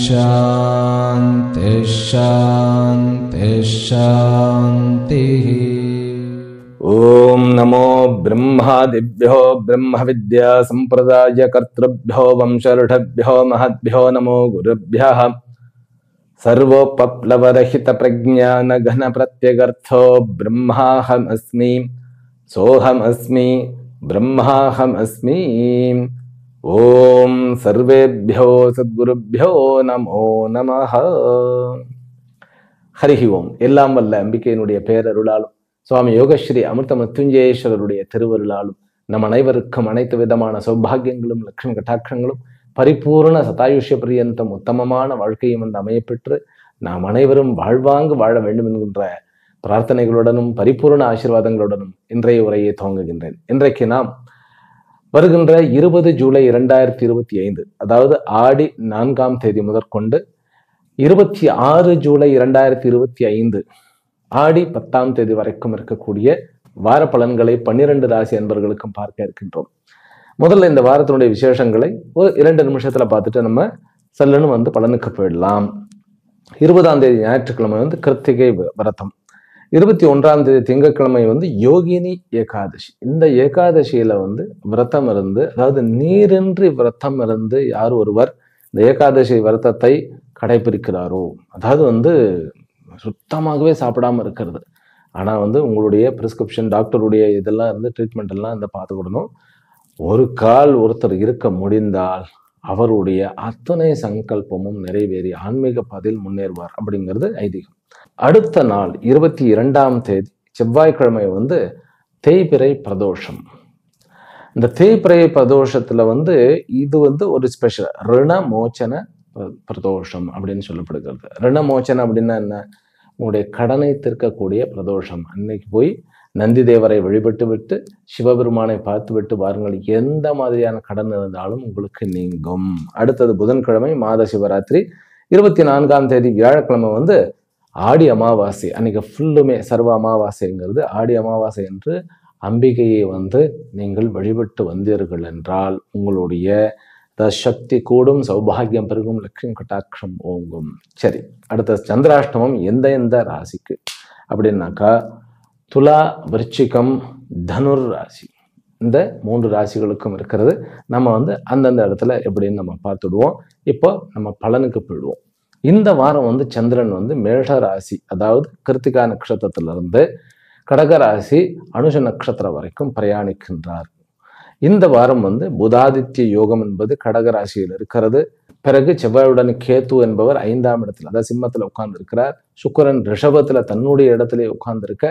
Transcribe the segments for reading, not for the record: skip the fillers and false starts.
शांति शांति शांति। ओम नमो ब्रह्मादिभ्यो ब्रह्म विद्या संप्रदाय कर्तृभ्यो वंशऋषभ्यो महद्भ्यो नमो गुरुभ्यः। सर्वोपप्लवरहित प्रज्ञान घन प्रत्यगर्थो ब्रह्माहमस्मि सोहमस्मि ब्रह्माहमस्मि। ओम सर्वेभ्यो सद्गुरुभ्यो नमो नमः। ஹரிஹி ஓம். எல்லாம் வல்ல அம்பிகையினுடைய பேரருளாலும் சுவாமி யோகஸ்ரீ அமிர்த மத்யுஞ்சயேஸ்வரருடைய திருவருளாலும் நம் அனைவருக்கும் அனைத்து விதமான சௌபாகியங்களும் லட்சுமி கட்டாட்சங்களும் பரிபூர்ண சதாயுஷ்ய பரியந்தம் உத்தமமான வாழ்க்கையும் வந்து அமையப்பெற்று நாம் அனைவரும் வாழ்வாங்கு வாழ வேண்டும் என்கின்ற பிரார்த்தனைகளுடனும் பரிபூர்ண ஆசீர்வாதங்களுடனும் இன்றைய உரையை துவங்குகின்றேன். இன்றைக்கு நாம் வருகின்ற 20 ஜூலை 2025, அதாவது ஆடி 4ஆம் தேதி முதற்கொண்டு 26 ஜூலை 2025 ஆடி 10ஆம் தேதி வரைக்கும் இருக்கக்கூடிய வார பலன்களை 12 ராசி அன்பர்களுக்கும் பார்க்க இருக்கின்றோம். முதல்ல இந்த வாரத்தினுடைய விசேஷங்களை ஒரு 2 நிமிஷத்துல பார்த்துட்டு நம்ம சல்லுன்னு வந்து பலனுக்கு போயிடலாம். 20ஆம் தேதி ஞாயிற்றுக்கிழமை வந்து கிருத்திகை விரதம், 21ஆம் தேதி திங்கட்கிழமை வந்து யோகினி ஏகாதசி. இந்த ஏகாதசியில வந்து விரதம் இருந்து, அதாவது நீரின்றி விரதம் இருந்து யார் ஒருவர் இந்த ஏகாதசி விரதத்தை கடைபிடிக்கிறாரோ, அதாவது வந்து சுத்தமாகவே சாப்பிடாம இருக்கிறது, ஆனா வந்து உங்களுடைய பிரிஸ்கிரிப்ஷன் டாக்டருடைய இதெல்லாம் இருந்து ட்ரீட்மெண்ட் எல்லாம் இந்த பார்த்துக்கிடணும். ஒரு கால் ஒருத்தர் இருக்க முடிந்தால் அவருடைய அத்தனை சங்கல்பமும் நிறைவேறி ஆன்மீக பாதையில் முன்னேறுவார் அப்படிங்கிறது ஐதீகம். அடுத்த நாள் 22ஆம் தேதி செவ்வாய்க்கிழமை வந்து தேய்பிறை பிரதோஷம். இந்த தேய்பிறை பிரதோஷத்துல வந்து இது வந்து ஒரு ஸ்பெஷல் ரிண மோச்சன பிரதோஷம் அப்படின்னு சொல்லப்படுகிறது. ரிண மோச்சனம் அப்படின்னா என்ன? உங்களுடைய கடனை தீர்க்கக்கூடிய பிரதோஷம். அன்னைக்கு போய் நந்தி தேவரை வழிபட்டு விட்டு சிவபெருமானை பார்த்து விட்டு வாருங்கள், எந்த மாதிரியான கடன் இருந்தாலும் உங்களுக்கு நீங்கும். அடுத்தது புதன்கிழமை மாத சிவராத்திரி. 24ஆம் தேதி வியாழக்கிழமை வந்து ஆடி அமாவாசை. அன்னைக்கு ஃபுல்லுமே சர்வ அமாவாசைங்கிறது. ஆடி அமாவாசை என்று அம்பிகையை வந்து நீங்கள் வழிபட்டு வந்தீர்கள் என்றால் உங்களுடைய சக்தி கூடும், சௌபாகியம் பெருகும், லட்சுமி கட்டாட்சம் ஓங்கும். சரி, அடுத்த சந்திராஷ்டமம் எந்த ராசிக்கு அப்படின்னாக்கா துலா, விருச்சிகம், தனுர் ராசி. இந்த 3 ராசிகளுக்கும் இருக்கிறது. நம்ம வந்து அந்தந்த இடத்துல எப்படின்னு நம்ம பார்த்துடுவோம். இப்போ நம்ம பலனுக்கு போயிடுவோம். இந்த வாரம் வந்து சந்திரன் வந்து மேஷ ராசி, அதாவது கிருத்திகா நட்சத்திரத்திலிருந்து கடகராசி அனுஷ நட்சத்திரம் வரைக்கும் பிரயாணிக்கின்றார். இந்த வாரம் வந்து புதாதித்ய யோகம் என்பது கடகராசியில் இருக்கிறது. பிறகு செவ்வாயுடன் கேத்து என்பவர் 5ஆம் இடத்துல, அதாவது சிம்மத்துல உட்கார்ந்து இருக்கிறார். சுக்கிரன் ரிஷபத்துல தன்னுடைய இடத்திலே உட்கார்ந்து இருக்க,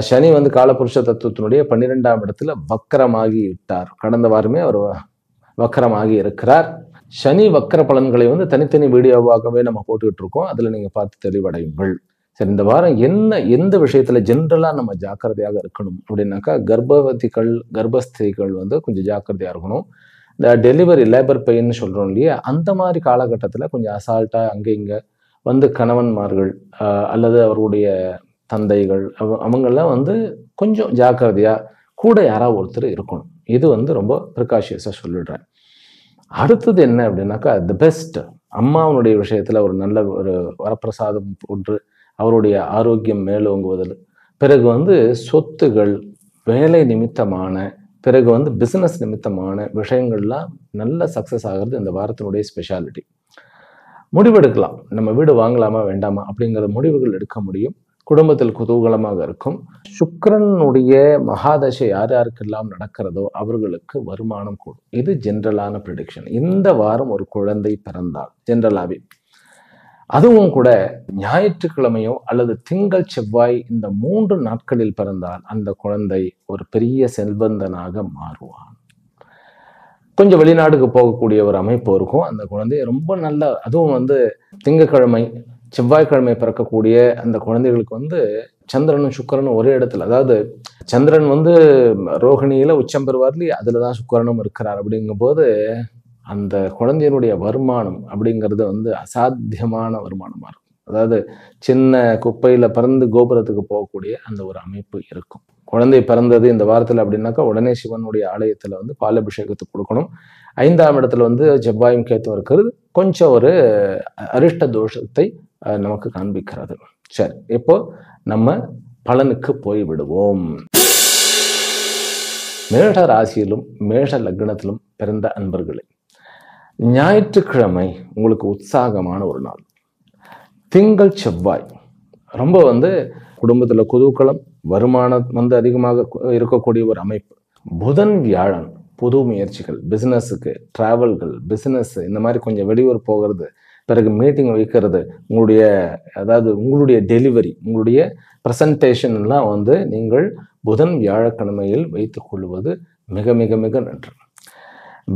சனி வந்து காலபுருஷ தத்துவத்தினுடைய 12ஆம் இடத்துல வக்கரமாகி விட்டார். கடந்த வாரமே அவர் வக்கரமாகி இருக்கிறார். சனி வக்கர பலன்களை வந்து தனித்தனி வீடியோவாகவே நம்ம போட்டுக்கிட்டு இருக்கோம். அதுல நீங்க பார்த்து தெளிவடையுங்கள். சரி, இந்த வாரம் எந்த விஷயத்துல ஜென்ரலா நம்ம ஜாக்கிரதையாக இருக்கணும் அப்படின்னாக்கா, கர்ப்பவதிகள் கர்ப்பஸ்திரீகள் வந்து கொஞ்சம் ஜாக்கிரதையா இருக்கணும். இந்த டெலிவரி லேபர் பெயின்னு சொல்றோம் இல்லையா, அந்த மாதிரி காலகட்டத்துல கொஞ்சம் அசால்ட்டா அங்கே இங்க வந்து கணவன்மார்கள் அல்லது அவருடைய தந்தைகள் அவங்கெல்லாம் வந்து கொஞ்சம் ஜாக்கிரதையா கூட யாராவது ஒருத்தர் இருக்கணும். இது வந்து ரொம்ப ப்ரிகாஷியஸா சொல்லிடுறேன். அடுத்தது என்ன அப்படின்னாக்கா, தி பெஸ்ட் அம்மாவனுடைய விஷயத்துல ஒரு நல்ல ஒரு வரப்பிரசாதம் ஒன்று, அவருடைய ஆரோக்கியம் மேலோங்குவதில், பிறகு வந்து சொத்துகள், வேலை நிமித்தமான, பிறகு வந்து பிசினஸ் நிமித்தமான விஷயங்கள்லாம் நல்ல சக்சஸ் ஆகிறது இந்த வாரத்தினுடைய ஸ்பெஷாலிட்டி. முடிவெடுக்கலாம், நம்ம வீடு வாங்கலாமா வேண்டாமா அப்படிங்கிற முடிவுகள் எடுக்க முடியும். குடும்பத்தில் குதூகலமாக இருக்கும். சுக்கிரனுடைய மகாதசை யார் யாருக்கெல்லாம் நடக்கிறதோ அவர்களுக்கு வருமானம் கூடும். இது ஜென்ரலான ப்ரெடிக்ஷன். இந்த வாரம் ஒரு குழந்தை பிறந்தால் ஜென்ரலாவே, அதுவும் கூட ஞாயிற்றுக்கிழமையோ அல்லது திங்கள் செவ்வாய் இந்த 3 நாட்களில் பிறந்தால் அந்த குழந்தை ஒரு பெரிய செல்வந்தனாக மாறுவான். கொஞ்சம் வெளிநாடுக்கு போகக்கூடிய ஒரு அமைப்பு இருக்கும். அந்த குழந்தை ரொம்ப நல்ல, அதுவும் வந்து திங்கட்கிழமை செவ்வாய்க்கிழமை பிறக்கக்கூடிய அந்த குழந்தைகளுக்கு வந்து சந்திரனும் சுக்கிரனும் ஒரே இடத்துல, அதாவது சந்திரன் வந்து ரோகிணியில உச்சம் பெறுவார் இல்லையா, அதுலதான் சுக்கிரனும் இருக்கிறார். அப்படிங்கும் போது அந்த குழந்தையினுடைய வருமானம் அப்படிங்கிறது வந்து அசாத்தியமான வருமானமா இருக்கும். அதாவது சின்ன குப்பையில பறந்து கோபுரத்துக்கு போகக்கூடிய அந்த ஒரு அமைப்பு இருக்கும். குழந்தை பிறந்தது இந்த வாரத்தில் அப்படின்னாக்கா உடனே சிவனுடைய ஆலயத்தில் வந்து பாலபிஷேகத்துக்கு கொடுக்கணும். 5ஆம் இடத்துல வந்து செவ்வாயும் கேத்தும் இருக்கிறது கொஞ்சம் ஒரு அரிஷ்ட தோஷத்தை நமக்கு காண்பிக்கிறது. சரி, இப்போ நம்ம பலனுக்கு போய் விடுவோம். மேஷ ராசியிலும் மேஷ லக்னத்திலும் பிறந்த அன்பர்களே, ஞாயிற்றுக்கிழமை உங்களுக்கு உற்சாகமான ஒரு நாள். திங்கள் செவ்வாய் ரொம்ப வந்து குடும்பத்துல குதூகலம், வருமானம் வந்து அதிகமாக இருக்கக்கூடிய ஒரு அமைப்பு. புதன் வியாழன் புது முயற்சிகள், பிசினஸுக்கு, டிராவல்கள், பிசினஸ் இந்த மாதிரி கொஞ்சம் வெளியூர் போகிறது, பிறகு மீட்டிங் வைக்கிறது, உங்களுடைய டெலிவரி, உங்களுடைய ப்ரெசன்டேஷன் எல்லாம் வந்து நீங்கள் புதன் வியாழக்கிழமையில் வைத்துக் கொள்வது மிக மிக மிக நன்று.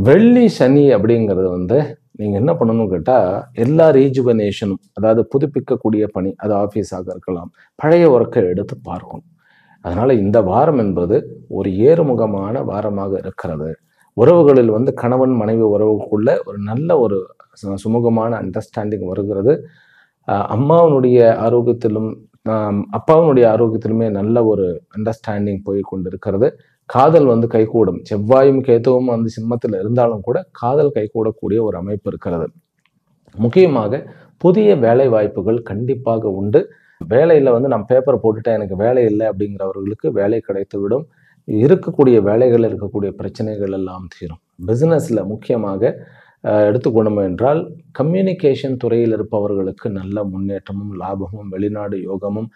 வெள்ளி சனி அப்படிங்கிறது வந்து நீங்க என்ன பண்ணணும்னு கேட்டா, எல்லா ரீஜுவனேஷனும், அதாவது புதுப்பிக்கக்கூடிய பணி, அது ஆஃபீஸாக இருக்கலாம், பழைய ஒர்க்கை எடுத்து பார்க்கணும். அதனால இந்த வாரம் என்பது ஒரு ஏறுமுகமான வாரமாக இருக்கிறது. உறவுகளில் வந்து கணவன் மனைவி உறவுக்குள்ள ஒரு நல்ல ஒரு சுமூகமான அண்டர்ஸ்டாண்டிங் வருகிறது. அம்மாவனுடைய ஆரோக்கியத்திலும் அப்பாவனுடைய ஆரோக்கியத்திலுமே நல்ல ஒரு அண்டர்ஸ்டாண்டிங் போய் கொண்டு இருக்கிறது. காதல் வந்து கைகூடும். செவ்வாயும் கேத்துவும் வந்து சிம்மத்தில் இருந்தாலும் கூட காதல் கைகூடக்கூடிய ஒரு அமைப்பு இருக்கிறது. முக்கியமாக புதிய வேலை வாய்ப்புகள் கண்டிப்பாக உண்டு. வேலையில் வந்து நான் பேப்பர் போட்டுட்டேன், எனக்கு வேலை இல்லை அப்படிங்கிறவர்களுக்கு வேலை கிடைத்து விடும். இருக்கக்கூடிய வேலைகள் இருக்கக்கூடிய பிரச்சனைகள் எல்லாம் தீரும். பிஸ்னஸில் முக்கியமாக எடுத்துக்கொண்டோம் என்றால் கம்யூனிகேஷன் துறையில் இருப்பவர்களுக்கு நல்ல முன்னேற்றமும் லாபமும், வெளிநாடு யோகமும்,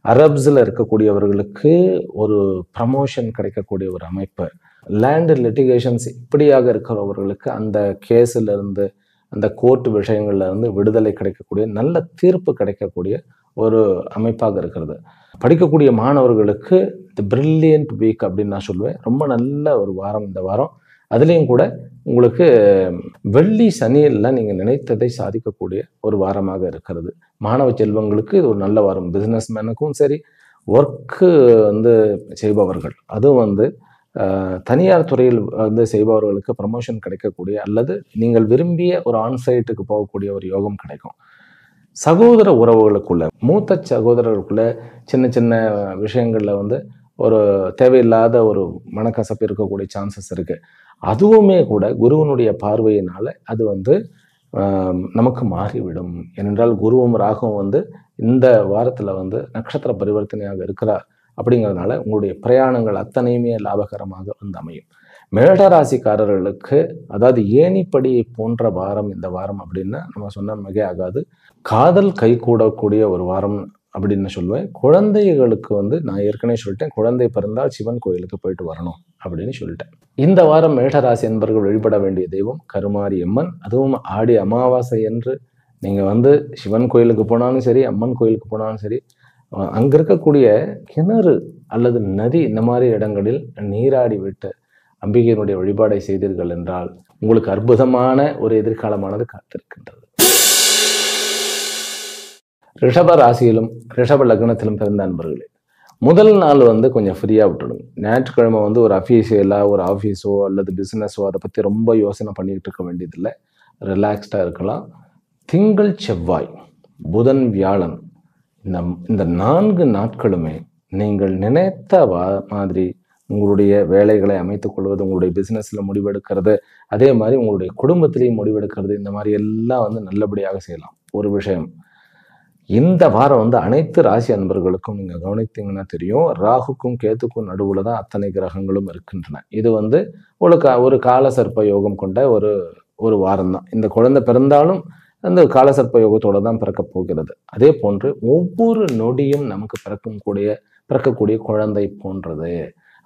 அரப்ஸில் இருக்கக்கூடியவர்களுக்கு ஒரு ப்ரமோஷன் கிடைக்கக்கூடிய ஒரு அமைப்பு, லேண்ட் லிட்டிகேஷன்ஸ் இப்படியாக இருக்கிறவர்களுக்கு அந்த கேஸில் இருந்து, அந்த கோர்ட் விஷயங்கள்ல இருந்து விடுதலை கிடைக்கக்கூடிய, நல்ல தீர்ப்பு கிடைக்கக்கூடிய ஒரு அமைப்பாக இருக்கிறது. படிக்கக்கூடிய மாணவர்களுக்கு தி பிரில்லியன்ட் வீக் அப்படின்னு நான் சொல்லுவேன். ரொம்ப நல்ல ஒரு வாரம் இந்த வாரம். அதுலேயும் கூட உங்களுக்கு வெள்ளி சனியில் நீங்கள் நினைத்ததை சாதிக்கக்கூடிய ஒரு வாரமாக இருக்கிறது. மாணவ செல்வங்களுக்கு இது ஒரு நல்ல வாரம். பிஸ்னஸ் மேனுக்கும் சரி, ஒர்க்கு வந்து செய்பவர்கள், அதுவும் வந்து தனியார் துறையில் வந்து செய்பவர்களுக்கு ப்ரமோஷன் கிடைக்கக்கூடிய, அல்லது நீங்கள் விரும்பிய ஒரு ஆன்சைட்டுக்கு போகக்கூடிய ஒரு யோகம் கிடைக்கும். சகோதர உறவுகளுக்குள்ள, மூத்த சகோதரர்களுக்குள்ள சின்ன சின்ன விஷயங்கள்ல வந்து ஒரு தேவையில்லாத ஒரு மனக்கசப்பு இருக்கக்கூடிய சான்சஸ் இருக்கு. அதுவுமே கூட குருவனுடைய பார்வையினால அது வந்து நமக்கு மாறிவிடும். ஏனென்றால் குருவும் ராகுவும் வந்து இந்த வாரத்துல வந்து நட்சத்திர பரிவர்த்தனையாக இருக்கிறார். அப்படிங்கிறதுனால உங்களுடைய பிரயாணங்கள் அத்தனையுமே லாபகரமாக வந்து அமையும். மேடராசிக்காரர்களுக்கு அதாவது ஏணிப்படியை போன்ற வாரம் இந்த வாரம் அப்படின்னா நம்ம சொன்ன மிக ஆகாது. காதல் கைகூடக்கூடிய ஒரு வாரம் அப்படின்னு சொல்லுவேன். குழந்தைகளுக்கு வந்து நான் ஏற்கனவே சொல்லிட்டேன், குழந்தை பிறந்தால் சிவன் கோயிலுக்கு போயிட்டு வரணும் அப்படின்னு சொல்லிட்டேன். இந்த வாரம் மேடராசி என்பவர்கள் வழிபட வேண்டிய தெய்வம் கருமாரி அம்மன். அதுவும் ஆடி அமாவாசை என்று நீங்க வந்து சிவன் கோயிலுக்கு போனாலும் சரி, அம்மன் கோயிலுக்கு போனாலும் சரி, அங்க இருக்கக்கூடிய கிணறு அல்லது நதி இந்த மாதிரி இடங்களில் நீராடி விட்டு அம்பிகையினுடைய வழிபாடை செய்தீர்கள் என்றால் உங்களுக்கு அற்புதமான ஒரு எதிர்காலமானது காத்திருக்கின்றது. ரிஷப ராசியிலும் ரிஷப லக்னத்திலும் பிறந்த அன்பர்களே, முதல் நாள் வந்து கொஞ்சம் ஃப்ரீயாக விட்டுடுங்க. ஞாயிற்றுக்கிழமை வந்து ஒரு அஃபீஷியலாக ஒரு ஆஃபீஸோ அல்லது பிஸ்னஸோ அதை பற்றி ரொம்ப யோசனை பண்ணிக்கிட்டு இருக்க வேண்டியதில்லை. ரிலாக்ஸ்டாக இருக்கலாம். திங்கள் செவ்வாய் புதன் வியாழன் இந்த 4 நாட்களுமே நீங்கள் நினைத்த மாதிரி உங்களுடைய வேலைகளை அமைத்துக் கொள்வது, உங்களுடைய பிஸ்னஸில் முடிவெடுக்கிறது, அதே மாதிரி உங்களுடைய குடும்பத்திலையும் முடிவெடுக்கிறது, இந்த மாதிரி எல்லாம் வந்து நல்லபடியாக செய்யலாம். ஒரு விஷயம், இந்த வாரம் வந்து அனைத்து ராசி அன்பர்களுக்கும் நீங்க கவனித்தீங்கன்னா தெரியும், ராகுக்கும் கேத்துக்கும் நடுவுல தான் அத்தனை கிரகங்களும் இருக்கின்றன. இது வந்து ஒரு கால சர்ப்ப யோகம் கொண்ட ஒரு வாரம் தான். இந்த குழந்தை பிறந்தாலும் அந்த காலசர்ப்ப யோகத்தோட தான் பிறக்க போகிறது. அதே போன்று ஒவ்வொரு நொடியும் நமக்கு பிறக்கக்கூடிய குழந்தை போன்றது.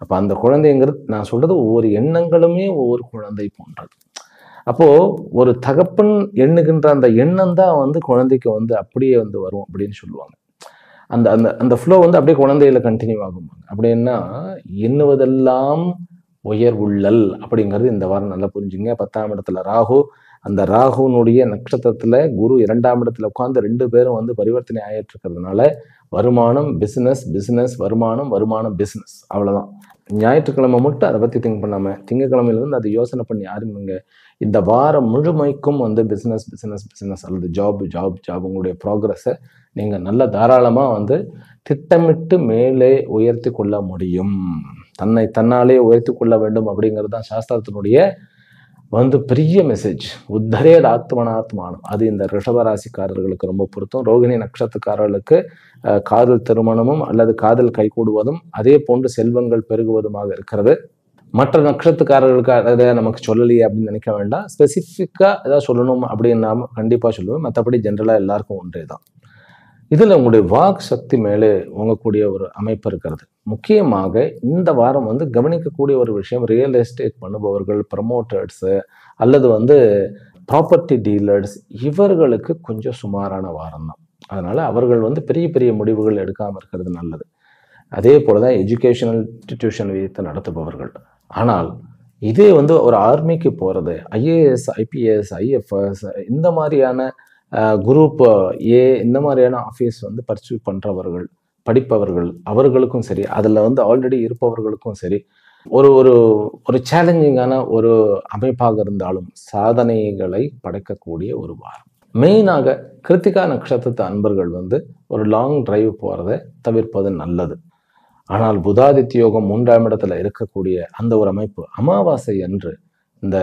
அப்ப அந்த குழந்தைங்கிறது நான் சொல்றது ஒவ்வொரு எண்ணங்களுமே ஒவ்வொரு குழந்தை போன்றது. அப்போ ஒரு தகப்பன் எண்ணுகின்ற அந்த எண்ணம் தான் வந்து குழந்தைக்கு வந்து அப்படியே வந்து வரும் அப்படின்னு சொல்லுவாங்க. அந்த அந்த அந்த ஃப்ளோ வந்து அப்படியே குழந்தையில கண்டினியூ ஆகும். அப்படின்னா எண்ணுவதெல்லாம் உயர் உள்ளல் அப்படிங்கிறது இந்த வாரம் நல்லா புரிஞ்சுங்க. 10ஆம் இடத்துல ராகு, அந்த ராகுனுடைய நட்சத்திரத்துல குரு 2ஆம் இடத்துல உட்கார்ந்து 2 பேரும் வந்து பரிவர்த்தனை ஆயிட்டு இருக்கிறதுனால வருமானம் பிசினஸ், பிசினஸ் வருமானம், வருமானம் பிசினஸ், அவ்வளவுதான். ஞாயிற்றுக்கிழமை மட்டும் அதை பத்தி திங்க் பண்ணாம திங்கக்கிழமையிலிருந்து அதை யோசனை பண்ணி ஆரம்பிங்க. இந்த வாரம் முழுமைக்கும் வந்து பிசினஸ் பிசினஸ் பிசினஸ் அல்லது ஜாப் ஜாப் ஜாப் உங்களுடைய ப்ராக்ரஸை நீங்க நல்ல தாராளமா வந்து திட்டமிட்டு மேலே உயர்த்தி கொள்ள முடியும். தன்னை தன்னாலே உயர்த்தி கொள்ள வேண்டும் அப்படிங்கிறது தான் சாஸ்திரத்தினுடைய வந்து பெரிய மெசேஜ். உத்தரேத் ஆத்மனாத்மானம். அது இந்த ரிஷபராசிக்காரர்களுக்கு ரொம்ப பொருத்தம். ரோகிணி நட்சத்திரக்காரர்களுக்கு காதல் திருமணமும் அல்லது காதல் கைகூடுவதும் அதே போன்று செல்வங்கள் பெருகுவதுமாக இருக்கிறது. மற்ற நட்சத்திரக்காரர்களுக்கு அதை நமக்கு சொல்லலையே அப்படின்னு நினைக்க வேண்டாம். ஸ்பெசிஃபிக்கா ஏதாவது சொல்லணும் அப்படின்னு நாம கண்டிப்பா சொல்லுவேன். மற்றபடி ஜென்ரலா எல்லாருக்கும் ஒன்றே தான். இதுல உங்களுடைய வாக் சக்தி மேலே ஓங்கக்கூடிய ஒரு அமைப்பு இருக்கிறது. முக்கியமாக இந்த வாரம் வந்து கவனிக்கக்கூடிய ஒரு விஷயம், ரியல் எஸ்டேட் பண்ணுபவர்கள், ப்ரமோட்டர்ஸ் அல்லது வந்து ப்ராப்பர்ட்டி டீலர்ஸ், இவர்களுக்கு கொஞ்சம் சுமாரான வாரம் தான். அதனால அவர்கள் வந்து பெரிய பெரிய முடிவுகள் எடுக்காம இருக்கிறது நல்லது. அதே போலதான் எஜுகேஷனல் இன்ஸ்டிடியூஷன் வைத்து நடத்துபவர்கள். ஆனால் இதே வந்து ஒரு ஆர்மிக்கு போறது, ஐஏஎஸ், ஐபிஎஸ், ஐஎஃப்எஸ், இந்த மாதிரியான குரூப் ஏ, இந்த மாதிரியான ஆஃபீஸ் வந்து பர்சூ பண்றவர்கள், படிப்பவர்கள், அவர்களுக்கும் சரி, அதில் வந்து ஆல்ரெடி இருப்பவர்களுக்கும் சரி, ஒரு ஒரு ஒரு சேலஞ்சிங்கான ஒரு அமைப்பாக இருந்தாலும் சாதனைகளை படைக்கக்கூடிய ஒரு வாரம். மெயினாக கிருத்திகா நட்சத்திரத்து அன்பர்கள் வந்து ஒரு லாங் டிரைவ் போறதை தவிர்ப்பது நல்லது. ஆனால் புதாதித்ய யோகம் 3ஆம் இடத்துல இருக்கக்கூடிய அந்த ஒரு அமைப்பு, அமாவாசை அன்று இந்த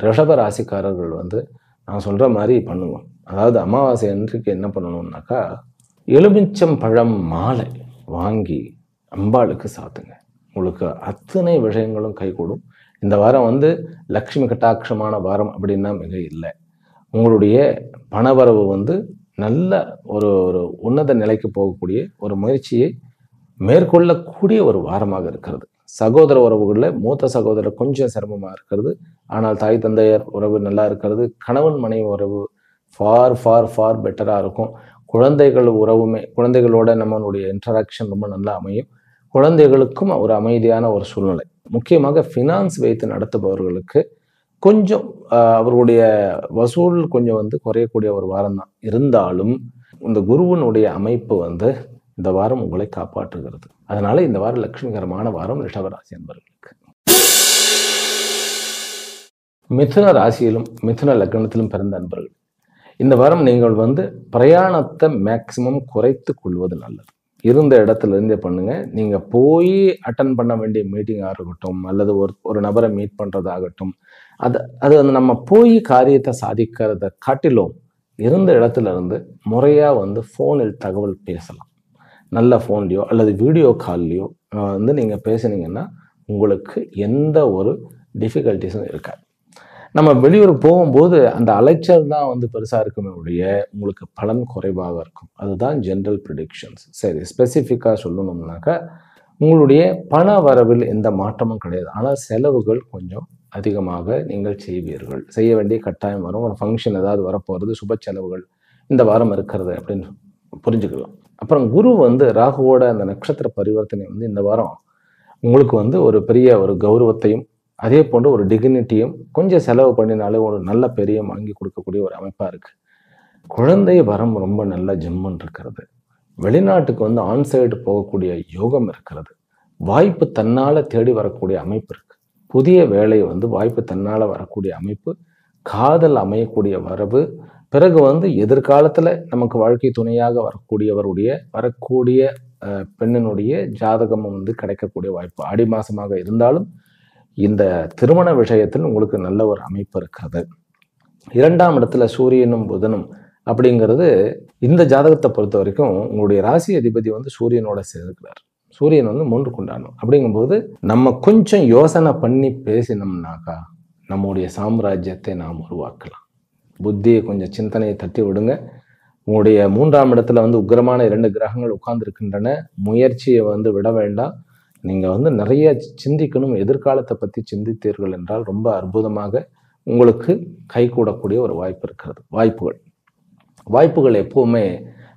ரிஷப ராசிக்காரர்கள் வந்து நான் சொல்ற மாதிரி பண்ணுவோம். அதாவது அமாவாசை அன்றைக்கு என்ன பண்ணணும்னாக்கா, எலுமிச்சம் பழம் மாலை வாங்கி அம்பாளுக்கு சாத்துங்க. உங்களுக்கு அத்தனை விஷயங்களும் கைகூடும். இந்த வாரம் வந்து லக்ஷ்மி கட்டாட்சமான வாரம் அப்படின்னா மிக இல்லை. உங்களுடைய பணவரவு வந்து நல்ல ஒரு ஒரு உன்னத நிலைக்கு போகக்கூடிய ஒரு முயற்சியை மேற்கொள்ளக்கூடிய ஒரு வாரமாக இருக்கிறது. சகோதர உறவுகளில் மூத்த சகோதரர் கொஞ்சம் சிரமமாக இருக்கிறது. ஆனால் தாய் தந்தையர் உறவு நல்லா இருக்கிறது. கணவன் மனைவி உறவு ஃபார் ஃபார் ஃபார் பெட்டராக இருக்கும். குழந்தைகள் உறவுமே, குழந்தைகளோட நம்மளுடைய இன்டராக்ஷன் ரொம்ப நல்லா அமையும். குழந்தைகளுக்கும் ஒரு அமைதியான ஒரு சூழ்நிலை. முக்கியமாக ஃபினான்ஸ் வைத்து நடத்துபவர்களுக்கு கொஞ்சம் அவர்களுடைய வசூல் கொஞ்சம் வந்து குறையக்கூடிய ஒரு வாரம் தான். இருந்தாலும் இந்த குருவினுடைய அமைப்பு வந்து இந்த வாரம் உங்களை காப்பாற்றுகிறது. அதனால இந்த வாரம் லட்சுமிகரமான வாரம் ரிஷபராசி என்பவர்களுக்கு. மிதுன ராசியிலும் மிதுன லக்னத்திலும் பிறந்த அன்பர்கள், இந்த வாரம் நீங்கள் வந்து பிரயாணத்தை மேக்சிமம் குறைத்து கொள்வது நல்லது. இருந்த இடத்துல இருந்தே பண்ணுங்க. நீங்க போய் அட்டன் பண்ண வேண்டிய மீட்டிங்காக இருக்கட்டும் அல்லது ஒரு நபரை மீட் பண்றதாகட்டும், அது நம்ம போய் காரியத்தை சாதிக்கிறத காட்டிலும் இருந்த இடத்துல இருந்து முறையா வந்து போனில் தகவல் பேசலாம். நல்ல ஃபோன்லையோ அல்லது வீடியோ கால்லையோ வந்து நீங்கள் பேசுனீங்கன்னா உங்களுக்கு எந்த ஒரு டிஃபிகல்ட்டிஸும் இருக்காது. நம்ம வெளியூருக்கு போகும்போது அந்த அலைச்சல் தான் வந்து பெருசாக இருக்குமே ஒழிய உங்களுக்கு பலன் குறைவாக இருக்கும். அதுதான் ஜென்ரல் ப்ரிடிக்ஷன்ஸ். சரி, ஸ்பெசிஃபிக்காக சொல்லணும்னாக்கா உங்களுடைய பண வரவில் எந்த மாற்றமும் கிடையாது. ஆனால் செலவுகள் கொஞ்சம் அதிகமாக நீங்கள் செய்வீர்கள். செய்ய வேண்டிய கட்டாயம் வரும். ஒரு ஃபங்க்ஷன் ஏதாவது வரப்போகிறது, சுப செலவுகள் இந்த வாரம் இருக்கிறது அப்படின்னு புரிஞ்சுக்கலாம். அப்புறம் குரு வந்து ராகுவோட அந்த நட்சத்திர பரிவர்த்தனை வந்து இந்த வாரம் உங்களுக்கு வந்து ஒரு பெரிய ஒரு கௌரவத்தையும் அதே போன்று ஒரு டிக்னிட்டியும் கொஞ்சம் செலவு பண்ணினாலே ஒரு நல்ல பெரியம் வாங்கி கொடுக்கக்கூடிய ஒரு அமைப்பா இருக்கு. குழந்தை வரம் ரொம்ப நல்ல ஜிம்மன் இருக்கிறது. வெளிநாட்டுக்கு வந்து ஆன்சைடு போகக்கூடிய யோகம் இருக்கிறது. வாய்ப்பு தன்னால தேடி வரக்கூடிய அமைப்பு இருக்கு. புதிய வேலை வந்து வாய்ப்பு தன்னால வரக்கூடிய அமைப்பு, காதல் அமையக்கூடிய வரவு, பிறகு வந்து எதிர்காலத்துல நமக்கு வாழ்க்கை துணையாக வரக்கூடிய பெண்ணினுடைய ஜாதகம் வந்து கிடைக்கக்கூடிய வாய்ப்பு. ஆடி மாசமாக இருந்தாலும் இந்த திருமண விஷயத்தில் உங்களுக்கு நல்ல ஒரு அமைப்பு இருக்கிறது. 2ஆம் இடத்துல சூரியனும் புதனும் அப்படிங்கிறது இந்த ஜாதகத்தை பொறுத்த வரைக்கும் உங்களுடைய ராசி அதிபதி வந்து சூரியனோட சேர்க்கிறார். சூரியன் வந்து 3 கொண்டாடணும். அப்படிங்கும்போது நம்ம கொஞ்சம் யோசனை பண்ணி பேசினோம்னாக்கா நம்முடைய சாம்ராஜ்யத்தை நாம் உருவாக்கலாம். புத்தியை கொஞ்சம் சிந்தனையை தட்டி விடுங்க. உங்களுடைய 3ஆம் இடத்துல வந்து உக்கிரமான 2 கிரகங்கள் உட்கார்ந்து இருக்கின்றன. முயற்சியை வந்து விட வேண்டாம். நீங்க வந்து நிறைய சிந்திக்கணும். எதிர்காலத்தை பத்தி சிந்தித்தீர்கள் என்றால் ரொம்ப அற்புதமாக உங்களுக்கு கைகூடக்கூடிய ஒரு வாய்ப்பு இருக்கிறது. வாய்ப்புகள் எப்பவுமே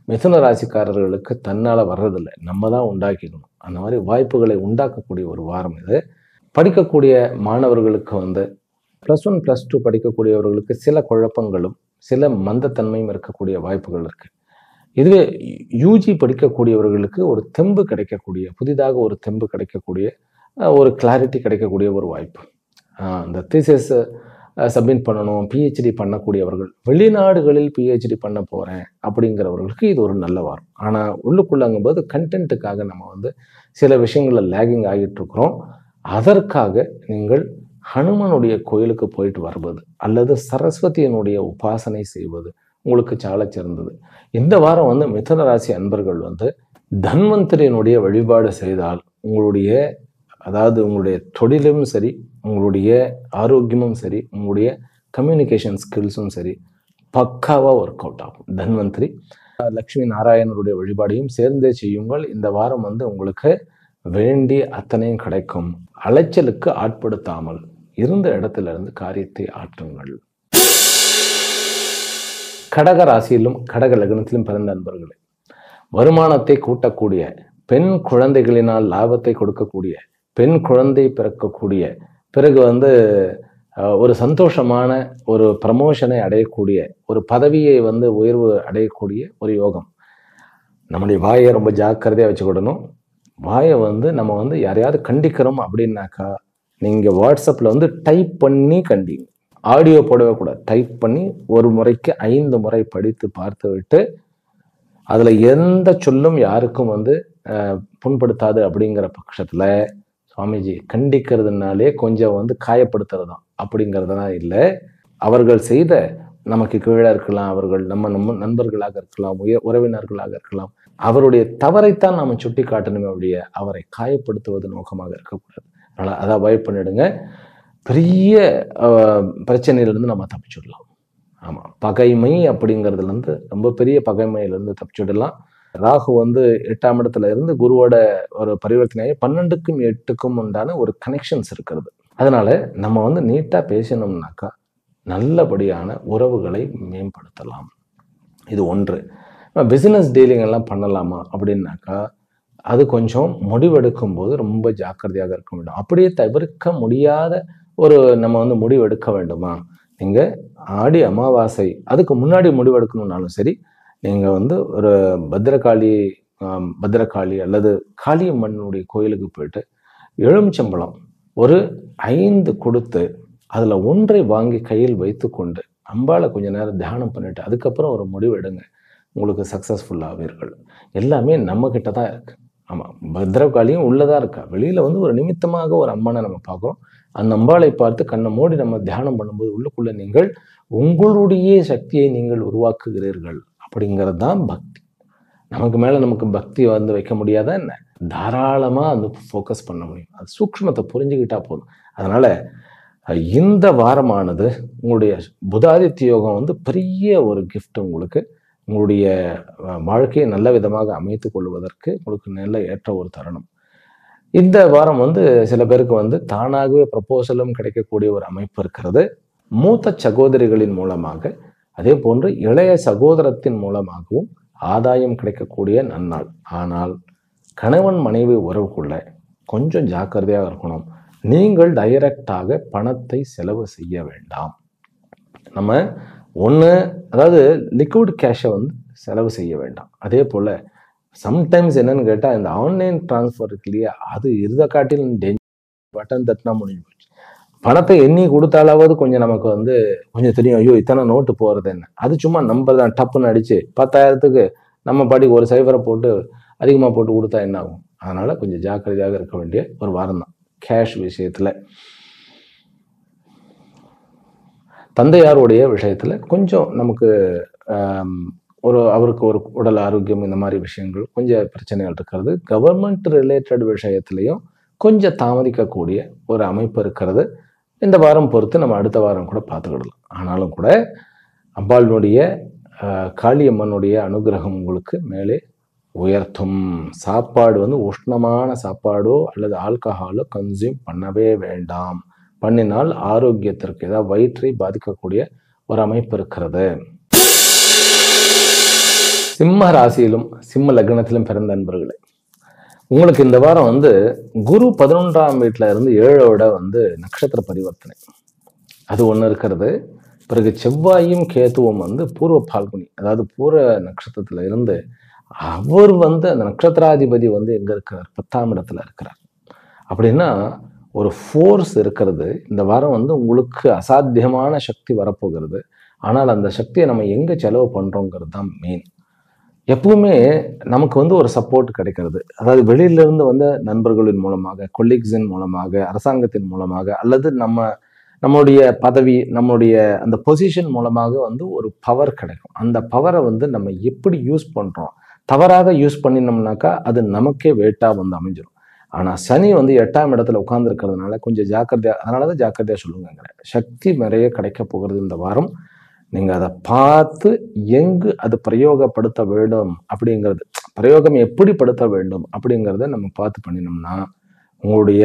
மிதுன ராசிக்காரர்களுக்கு தன்னால வர்றதில்லை, நம்ம தான் உண்டாக்கிக்கணும். அந்த மாதிரி வாய்ப்புகளை உண்டாக்கக்கூடிய ஒரு வாரம் இது. படிக்கக்கூடிய மாணவர்களுக்கு வந்து +1 +2 படிக்கக்கூடியவர்களுக்கு சில குழப்பங்களும் சில மந்தத்தன்மையும் இருக்கக்கூடிய வாய்ப்புகள் இருக்கு. இதுவே யூஜி படிக்கக்கூடியவர்களுக்கு ஒரு தெம்பு கிடைக்கக்கூடிய, புதிதாக ஒரு தெம்பு கிடைக்கக்கூடிய, ஒரு கிளாரிட்டி கிடைக்கக்கூடிய ஒரு வாய்ப்பு. அந்த தீசிஸ் சப்மிட் பண்ணணும், பிஹெச்டி பண்ணக்கூடியவர்கள், வெளிநாடுகளில் பிஹெச்டி பண்ண போகிறேன் அப்படிங்கிறவர்களுக்கு இது ஒரு நல்ல வாரம். ஆனால் உள்ளுக்குள்ளங்கும்போது கண்டென்ட்டுக்காக நம்ம சில விஷயங்களில் லேகிங் ஆகிட்டு இருக்கிறோம். அதற்காக நீங்கள் ஹனுமனுடைய கோயிலுக்கு போயிட்டு வருவது அல்லது சரஸ்வதியினுடைய உபாசனை செய்வது உங்களுக்கு சால சிறந்தது. இந்த வாரம் மிதுன ராசி அன்பர்கள் தன்வந்திரியினுடைய வழிபாடு செய்தால் உங்களுடைய தொழிலும் சரி, உங்களுடைய ஆரோக்கியமும் சரி, உங்களுடைய கம்யூனிகேஷன் ஸ்கில்ஸும் சரி பக்காவாக ஒர்க் அவுட் ஆகும். தன்வந்திரி லக்ஷ்மி நாராயணருடைய வழிபாடையும் சேர்ந்தே செய்யுங்கள். இந்த வாரம் உங்களுக்கு வேண்டிய அத்தனையும் கிடைக்கும். அலைச்சலுக்கு ஆட்படுத்தாமல் இருந்த இடத்துல இருந்து காரியத்தை ஆற்றுங்கள். கடக ராசியிலும் கடக லக்னத்திலும் பிறந்த அன்பர்களே, வருமானத்தை கூட்டக்கூடிய, பெண் குழந்தைகளினால் லாபத்தை கொடுக்கக்கூடிய, பெண் குழந்தை பிறக்கக்கூடிய, பிறகு ஒரு சந்தோஷமான ஒரு ப்ரமோஷனை அடையக்கூடிய, ஒரு பதவியை உயர்வு அடையக்கூடிய ஒரு யோகம். நம்முடைய வாயை ரொம்ப ஜாக்கிரதையாக வச்சுக்கிடணும். வாயை நம்ம யாரையாவது கண்டிக்கிறோம் அப்படின்னாக்கா நீங்கள் வாட்ஸ்அப்பில் டைப் பண்ணி கண்டிங்க. ஆடியோ போடவே கூடாது. டைப் பண்ணி ஒரு முறைக்கு 5 முறை படித்து பார்த்து விட்டு அதில் எந்த சொல்லும் யாருக்கும் புண்படுத்தாது அப்படிங்கிற பட்சத்தில் சுவாமிஜி கண்டிக்கிறதுனாலே கொஞ்சம் காயப்படுத்துறது தான் அப்படிங்கிறதுலாம் இல்லை. அவர்கள் செய்த நமக்கு கீழே இருக்கலாம், அவர்கள் நம்ம நண்பர்களாக இருக்கலாம், உறவினர்களாக இருக்கலாம், அவருடைய தவறைத்தான் நாம் சுட்டி காட்டணுமே ஒழிய அவரை காயப்படுத்துவது நோக்கமாக இருக்கக்கூடாது. அதனால் அதை அவாய்ட் பண்ணிடுங்க. பெரிய பிரச்சனையிலேருந்து நம்ம தப்பிச்சுடலாம். ஆமாம், பகைமை அப்படிங்கிறதுலேருந்து, ரொம்ப பெரிய பகைமையிலேருந்து தப்பிச்சுடலாம். ராகு 8ஆம் இடத்துல இருந்து குருவோட ஒரு பரிவர்த்தனையாகி 12க்கும் 8க்கும் உண்டான ஒரு கனெக்ஷன்ஸ் இருக்கிறது. அதனால நம்ம நீட்டாக பேசணும்னாக்கா நல்லபடியான உறவுகளை மேம்படுத்தலாம். இது ஒன்று. பிஸ்னஸ் டீலிங் எல்லாம் பண்ணலாமா அப்படின்னாக்கா அது கொஞ்சம் முடிவெடுக்கும் போது ரொம்ப ஜாக்கிரதையாக இருக்க வேண்டும். அப்படியே தவிர்க்க முடியாத ஒரு நம்ம முடிவெடுக்க வேண்டுமா, நீங்கள் ஆடி அமாவாசை அதுக்கு முன்னாடி முடிவெடுக்கணும்னாலும் சரி, நீங்கள் ஒரு பத்திரகாளி அல்லது காளியம்மனுடைய கோயிலுக்கு போயிட்டு எலுமிச்சம்பழம் ஒரு 5 கொடுத்து அதில் 1 வாங்கி கையில் வைத்து கொண்டு அம்பாளை கொஞ்ச நேரம் தியானம் பண்ணிட்டு அதுக்கப்புறம் ஒரு முடிவு எடுங்க. உங்களுக்கு சக்ஸஸ்ஃபுல்லாவீர்கள். எல்லாமே நம்ம கிட்ட தான் இருக்கு. ஆமாம், பத்திரகாளியும் உள்ளதாக இருக்கா. வெளியில் ஒரு நிமித்தமாக ஒரு அம்மனை நம்ம பார்க்குறோம். அந்த அம்பாளை பார்த்து கண்ணை மூடி நம்ம தியானம் பண்ணும்போது உள்ளுக்குள்ளே நீங்கள் உங்களுடைய சக்தியை நீங்கள் உருவாக்குகிறீர்கள். அப்படிங்கிறது தான் பக்தி. நமக்கு மேலே நமக்கு பக்தி வைக்க முடியாதா என்ன? தாராளமாக ஃபோக்கஸ் பண்ண முடியும். அது சூக்ஷ்மத்தை புரிஞ்சுக்கிட்டா போதும். அதனால் இந்த வாரமானது உங்களுடைய புதாதித்ய யோகம் பெரிய ஒரு கிஃப்ட் உங்களுக்கு. உங்களுடைய வாழ்க்கையை நல்ல விதமாக அமைத்து கொள்வதற்கு உங்களுக்கு நல்ல ஏற்ற ஒரு தருணம். இந்த வாரம் சில பேருக்கு தானாகவே ப்ரப்போசலும் கிடைக்கக்கூடிய ஒரு அமைப்பு இருக்கிறது. மூத்த சகோதரிகளின் மூலமாக, அதே போன்று இளைய சகோதரத்தின் மூலமாகவும் ஆதாயம் கிடைக்கக்கூடிய நன்னாள். ஆனால் கணவன் மனைவி உறவுக்குள்ள கொஞ்சம் ஜாக்கிரதையாக இருக்கணும். நீங்கள் டைரக்டாக பணத்தை செலவு செய்ய வேண்டாம். நம்ம அதாவது லிக்விட் கேஷை செலவு செய்ய வேண்டாம். அதே போல் சம்டைம்ஸ் என்னன்னு கேட்டால் இந்த ஆன்லைன் டிரான்ஸ்ஃபர் இருக்கு இல்லையா, அது இருந்த காட்டிலும் டேஞ்சர். பட்டன் தட்டினா முடிஞ்சு போச்சு. பணத்தை எண்ணி கொடுத்தாலாவது கொஞ்சம் நமக்கு கொஞ்சம் தெரியும், ஐயோ இத்தனை நோட்டு போகிறது என்ன. அது சும்மா நம்பர் தான், டப்புன்னு அடித்து 10,000க்கு நம்ம பாட்டுக்கு ஒரு சைபரை போட்டு அதிகமாக போட்டு கொடுத்தா என்ன ஆகும். அதனால் கொஞ்சம் ஜாக்கிரதையாக இருக்க வேண்டிய ஒரு வாரம் தான் கேஷ் விஷயத்தில். தந்தையாருடைய விஷயத்தில் கொஞ்சம் நமக்கு அவருக்கு ஒரு உடல் ஆரோக்கியம் இந்த மாதிரி விஷயங்கள் கொஞ்சம் பிரச்சனைகள் இருக்கிறது. கவர்மெண்ட் ரிலேட்டட் விஷயத்துலையும் கொஞ்சம் தாமதிக்கக்கூடிய ஒரு அமைப்பு இருக்கிறது. இந்த வாரம் பொறுத்து நம்ம அடுத்த வாரம் கூட பார்த்துக்கிடலாம். ஆனாலும் கூட அம்பாளுடைய காளியம்மனுடைய அனுகிரகம் உங்களுக்கு மேலே உயர்த்தும். சாப்பாடு உஷ்ணமான சாப்பாடோ அல்லது ஆல்கஹாலோ கன்சியூம் பண்ணவே வேண்டாம். பண்ணினால் ஆரோக்கியத்திற்கு ஏதாவது வயிற்றை பாதிக்கக்கூடிய ஒரு அமைப்பு இருக்கிறது. சிம்ம ராசியிலும் சிம்ம லக்னத்திலும் பிறந்த நண்பர்களே, உங்களுக்கு இந்த வாரம் குரு 11ஆம் வீட்டில் இருந்து 7ஓட நட்சத்திர பரிவர்த்தனை. அது ஒன்று இருக்கிறது. பிறகு செவ்வாயும் கேத்துவும் வந்து பூர்வ பால்குனி, அதாவது பூர்வ நட்சத்திரத்துல இருந்து அவர் வந்து அந்த நட்சத்திராதிபதி வந்து எங்க இருக்கிறார்? 10ஆம் இடத்துல இருக்கிறார். அப்படின்னா ஒரு ஃபோர்ஸ் இருக்கிறது. இந்த வாரம் வந்து உங்களுக்கு அசாத்தியமான சக்தி வரப்போகிறது. ஆனால் அந்த சக்தியை நம்ம எங்க செலவு பண்றோங்கிறது தான் மெயின். எப்பவுமே நமக்கு வந்து ஒரு சப்போர்ட் கிடைக்கிறது. அதாவது வெளியில இருந்து வந்த நண்பர்களின் மூலமாக, கொலீக்ஸின் மூலமாக, அரசாங்கத்தின் மூலமாக, அல்லது நம்மளுடைய பதவி, நம்மளுடைய அந்த பொசிஷன் மூலமாக வந்து ஒரு பவர் கிடைக்கும். அந்த பவரை வந்து நம்ம எப்படி யூஸ் பண்றோம்? தவறாக யூஸ் பண்ணினோம்னாக்கா அது நமக்கே வேட்டா வந்து அமைஞ்சிடும். ஆனா சனி வந்து 8ஆம் இடத்துல உட்கார்ந்து இருக்கிறதுனால கொஞ்சம் ஜாக்கிரதையா, அதனாலதான் ஜாக்கிரதையா சொல்லுங்கிறேன். சக்தி நிறைய கிடைக்க போகிறது இந்த வாரம். நீங்க அதை பார்த்து எங்கு அது பிரயோகப்படுத்த வேண்டும் அப்படிங்கிறது, பிரயோகம் எப்படி படுத்த வேண்டும் அப்படிங்கிறத நம்ம பார்த்து பண்ணினோம்னா உங்களுடைய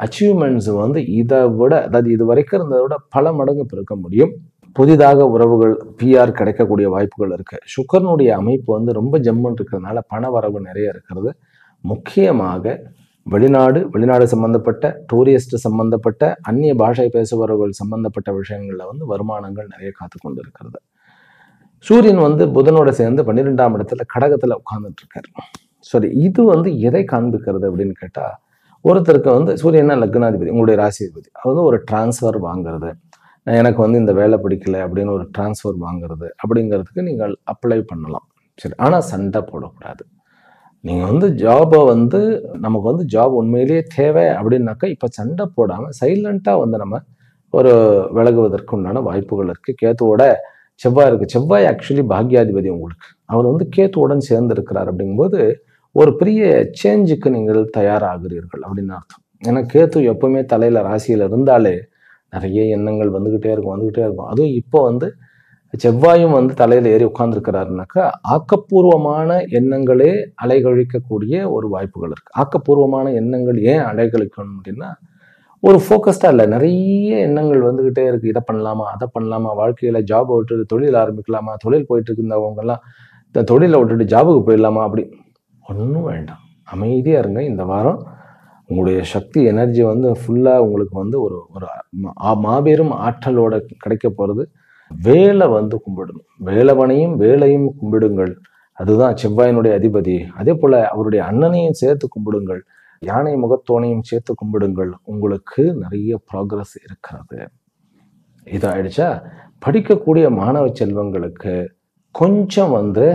அச்சீவ்மெண்ட்ஸ் வந்து இதை விட, அதாவது இது வரைக்கும் இருந்ததை விட பல மடங்கு பெருக்க முடியும். புதிதாக உறவுகள் பிஆர் கிடைக்கக்கூடிய வாய்ப்புகள் இருக்கு. சுக்கரனுடைய அமைப்பு வந்து ரொம்ப ஜம்முன்னு இருக்கிறதுனால பண வரவு நிறைய இருக்கிறது. முக்கியமாக வெளிநாடு சம்பந்தப்பட்ட, டூரிஸ்ட் சம்பந்தப்பட்ட, அந்நிய பாஷை பேசுபவர்கள் சம்பந்தப்பட்ட விஷயங்கள்ல வந்து வருமானங்கள் நிறைய காத்து கொண்டு இருக்கிறது. சூரியன் வந்து புதனோட சேர்ந்து 12ஆம் இடத்துல கடகத்துல உட்கார்ந்துட்டு இருக்காரு. சரி, இது வந்து எதை காண்பிக்கிறது அப்படின்னு கேட்டா, ஒருத்தருக்கு வந்து சூரியனா லக்னாதிபதி, உங்களுடைய ராசிதிபதி, அது வந்து ஒரு டிரான்ஸ்ஃபர் வாங்குறது, எனக்கு வந்து இந்த வேலை பிடிக்கல அப்படின்னு ஒரு டிரான்ஸ்ஃபர் வாங்குறது அப்படிங்கிறதுக்கு நீங்கள் அப்ளை பண்ணலாம். சரி, ஆனா சண்டை போடக்கூடாது. நீங்க வந்து ஜாபை வந்து, நமக்கு வந்து ஜாப் உண்மையிலேயே தேவை அப்படின்னாக்கா இப்ப சண்டை போடாம சைலண்டா வந்து நம்ம ஒரு விலகுவதற்கு உண்டான வாய்ப்புகள் இருக்கு. கேத்துவோட செவ்வாய் இருக்கு. செவ்வாய் ஆக்சுவலி பாக்யாதிபதி உங்களுக்கு. அவர் வந்து கேத்துவுடன் சேர்ந்து இருக்கிறார். அப்படிங்கும்போது ஒரு பெரிய சேஞ்சுக்கு நீங்கள் தயாராகிறீர்கள் அப்படின்னு அர்த்தம். ஏன்னா கேத்து எப்பவுமே தலையில ராசியில இருந்தாலே நிறைய எண்ணங்கள் வந்துகிட்டே இருக்கும். அதுவும் இப்போ வந்து செவ்வாயும் வந்து தலையில ஏறி உட்கார்ந்துருக்கிறாருனாக்கா ஆக்கப்பூர்வமான எண்ணங்களே அலைகழிக்கக்கூடிய ஒரு வாய்ப்புகள் இருக்கு. ஆக்கப்பூர்வமான எண்ணங்கள் ஏன் அலைகழிக்கணும் அப்படின்னா, ஒரு ஃபோக்கஸ்டா இல்லை, நிறைய எண்ணங்கள் வந்துகிட்டே இருக்கு. இதை பண்ணலாமா, அதை பண்ணலாமா, வாழ்க்கையில ஜாபை விட்டுட்டு தொழில் ஆரம்பிக்கலாமா, தொழில் போயிட்டு இருந்தவங்க எல்லாம் இந்த தொழிலை விட்டுட்டு ஜாபுக்கு போயிடலாமா, அப்படி ஒன்றும் வேண்டாம். அமைதியா இருங்க. இந்த வாரம் உங்களுடைய சக்தி எனர்ஜி வந்து ஃபுல்லா உங்களுக்கு வந்து ஒரு ஒரு மாபெரும் ஆற்றலோட கிடைக்க போறது. வேலை வந்து கும்பிடணும். வேலையும் கும்பிடுங்கள். அதுதான் செவ்வாயினுடைய அதிபதி. அதே போல அவருடைய அண்ணனையும் சேர்த்து கும்பிடுங்கள். யானை முகத்தோனையும் சேர்த்து கும்பிடுங்கள். உங்களுக்கு நிறைய ப்ராக்ரஸ் இருக்கிறது. இதாயிடுச்சா? படிக்கக்கூடிய மாணவ செல்வங்களுக்கு கொஞ்சம் வந்து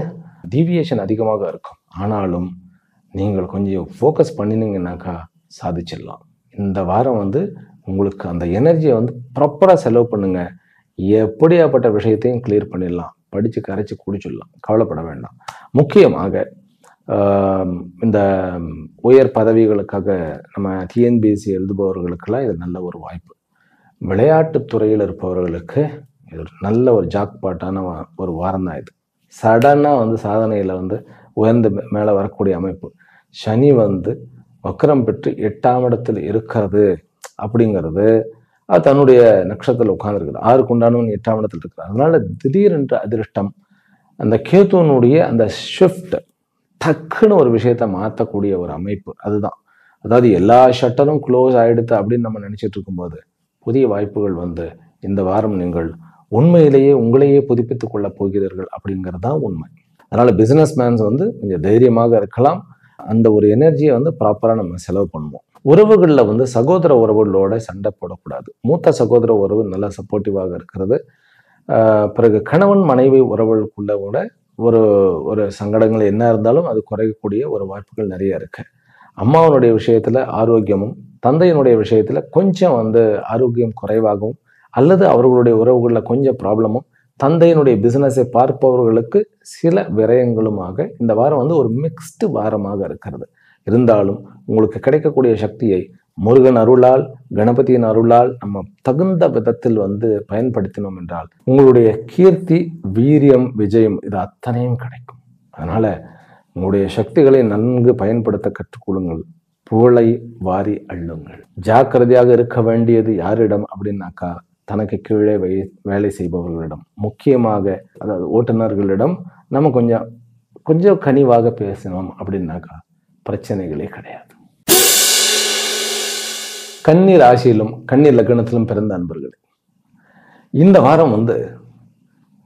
டீவியேஷன் அதிகமாக இருக்கும். ஆனாலும் நீங்கள் கொஞ்சம் ஃபோக்கஸ் பண்ணினீங்கன்னாக்கா சாதிச்சிடலாம். இந்த வாரம் வந்து உங்களுக்கு அந்த எனர்ஜியை வந்து ப்ராப்பராக செலவு பண்ணுங்க. எப்படியாப்பட்ட விஷயத்தையும் கிளியர் பண்ணிடலாம். படித்து கரைச்சி குடிச்சிடலாம். கவலைப்பட வேண்டாம். முக்கியமாக இந்த உயர் பதவிகளுக்காக நம்ம டிஎன்பிஎஸ்சி எழுதுபவர்களுக்கெல்லாம் இது நல்ல ஒரு வாய்ப்பு. விளையாட்டுத் துறையில் இருப்பவர்களுக்கு இது நல்ல ஒரு ஜாக்பாட்டான ஒரு வாரம் தான் இது. சடனாக வந்து சாதனையில் வந்து உயர்ந்து மேலே வரக்கூடிய அமைப்பு. சனி வந்து வக்ரம் பெற்று 8ஆம் இடத்தில் இருக்கிறது அப்படிங்கிறது, அது தன்னுடைய நட்சத்திரத்தில் உட்கார்ந்துருக்குது. 6க்கு உண்டானவன் 8ஆம் இடத்தில் இருக்கிறார். அதனால திடீரென்று அதிர்ஷ்டம், அந்த கேத்துவனுடைய அந்த ஷிஃப்ட் டக்குன்னு ஒரு விஷயத்த மாற்றக்கூடிய ஒரு அமைப்பு. அதுதான், அதாவது எல்லா ஷட்டரும் க்ளோஸ் ஆயிடுது அப்படின்னு நம்ம நினைச்சிட்டு இருக்கும்போது புதிய வாய்ப்புகள் வந்து இந்த வாரம் நீங்கள் உண்மையிலேயே உங்களையே புதுப்பித்துக் கொள்ள போகிறீர்கள் அப்படிங்கிறது தான் உண்மை. அதனால பிசினஸ் மேன்ஸ் வந்து கொஞ்சம் தைரியமாக இருக்கலாம். அந்த ஒரு எனர்ஜியை வந்து ப்ராப்பரா நம்ம செலவு பண்ணுவோம். உறவுகளில் வந்து சகோதர உறவுகளோட சண்டை போடக்கூடாது. மூத்த சகோதர உறவு நல்லா சப்போர்ட்டிவாக இருக்கிறது. பிறகு கணவன் மனைவி உறவுகளுக்குள்ள கூட ஒரு ஒரு சங்கடங்கள் என்ன இருந்தாலும் அது குறையக்கூடிய ஒரு வாய்ப்புகள் நிறைய இருக்கு. அம்மாவனுடைய விஷயத்துல ஆரோக்கியமும், தந்தையினுடைய விஷயத்துல கொஞ்சம் வந்து ஆரோக்கியம் குறைவாகவும், அல்லது அவர்களுடைய உறவுகளில் கொஞ்சம் ப்ராப்ளமும், தந்தையினுடைய பிசினஸை பார்ப்பவர்களுக்கு சில விரயங்களுமாக இந்த வாரம் வந்து ஒரு மிக்ஸ்டு வாரமாக இருக்கிறது. இருந்தாலும் உங்களுக்கு கிடைக்கக்கூடிய சக்தியை முருகன் அருளால், கணபதியின் அருளால் நம்ம தகுந்த விதத்தில் வந்து பயன்படுத்தினோம் என்றால் உங்களுடைய கீர்த்தி, வீரியம், விஜயம் இது அத்தனையும் கிடைக்கும். அதனால உங்களுடைய சக்திகளை நன்கு பயன்படுத்த கற்றுக்கொள்ளுங்கள். புகழை வாரி அள்ளுங்கள். ஜாக்கிரதையாக இருக்க வேண்டியது யாரிடம் அப்படின்னாக்கா, தனக்கு கீழே வேலை செய்பவர்களிடம், முக்கியமாக அதாவது ஓட்டுநர்களிடம் நம்ம கொஞ்சம் கனிவாக பேசணும் அப்படின்னாக்கா பிரச்சனைகளே கிடையாது. கன்னி ராசியிலும் கன்னி லக்னத்திலும் பிறந்த அன்பர்களே, இந்த வாரம் வந்து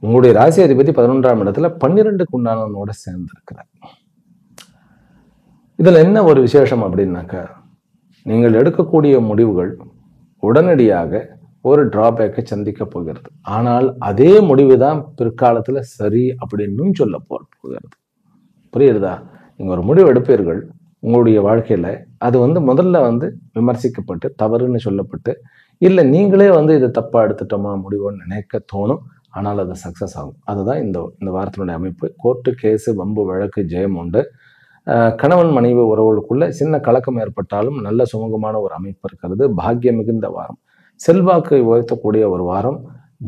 உங்களுடைய ராசி அதிபதி 11ஆம் இடத்துல 12க்கு உண்டானவனோட சேர்ந்து இருக்கிறார். இதுல என்ன ஒரு விசேஷம் அப்படின்னாக்கா, நீங்கள் எடுக்கக்கூடிய முடிவுகள் உடனடியாக ஒரு டிராபேக்கை சந்திக்க போகிறது. ஆனால் அதே முடிவு தான் பிற்காலத்துல சரி அப்படின்னு சொல்ல போகிறது. புரியுறதா? நீங்க ஒரு முடிவு எடுப்பீர்கள் உங்களுடைய வாழ்க்கையில, அது வந்து முதல்ல வந்து விமர்சிக்கப்பட்டு தவறுன்னு சொல்லப்பட்டு, இல்லை நீங்களே வந்து இது தப்பா எடுத்துட்டோமா முடிவுன்னு நினைக்க தோணும். ஆனால் அது சக்சஸ் ஆகும். அதுதான் இந்த வாரத்தினுடைய அமைப்பு. கோர்ட்டு கேஸு வம்பு வழக்கு ஜெயம் உண்டு. கணவன் மனைவி உறவுகளுக்குள்ள சின்ன கலக்கம் ஏற்பட்டாலும் நல்ல சுமூகமான ஒரு அமைப்பு இருக்கிறது. பாக்கியம் மிகுந்த வாரம், செல்வாக்கை உயர்த்தக்கூடிய ஒரு வாரம்.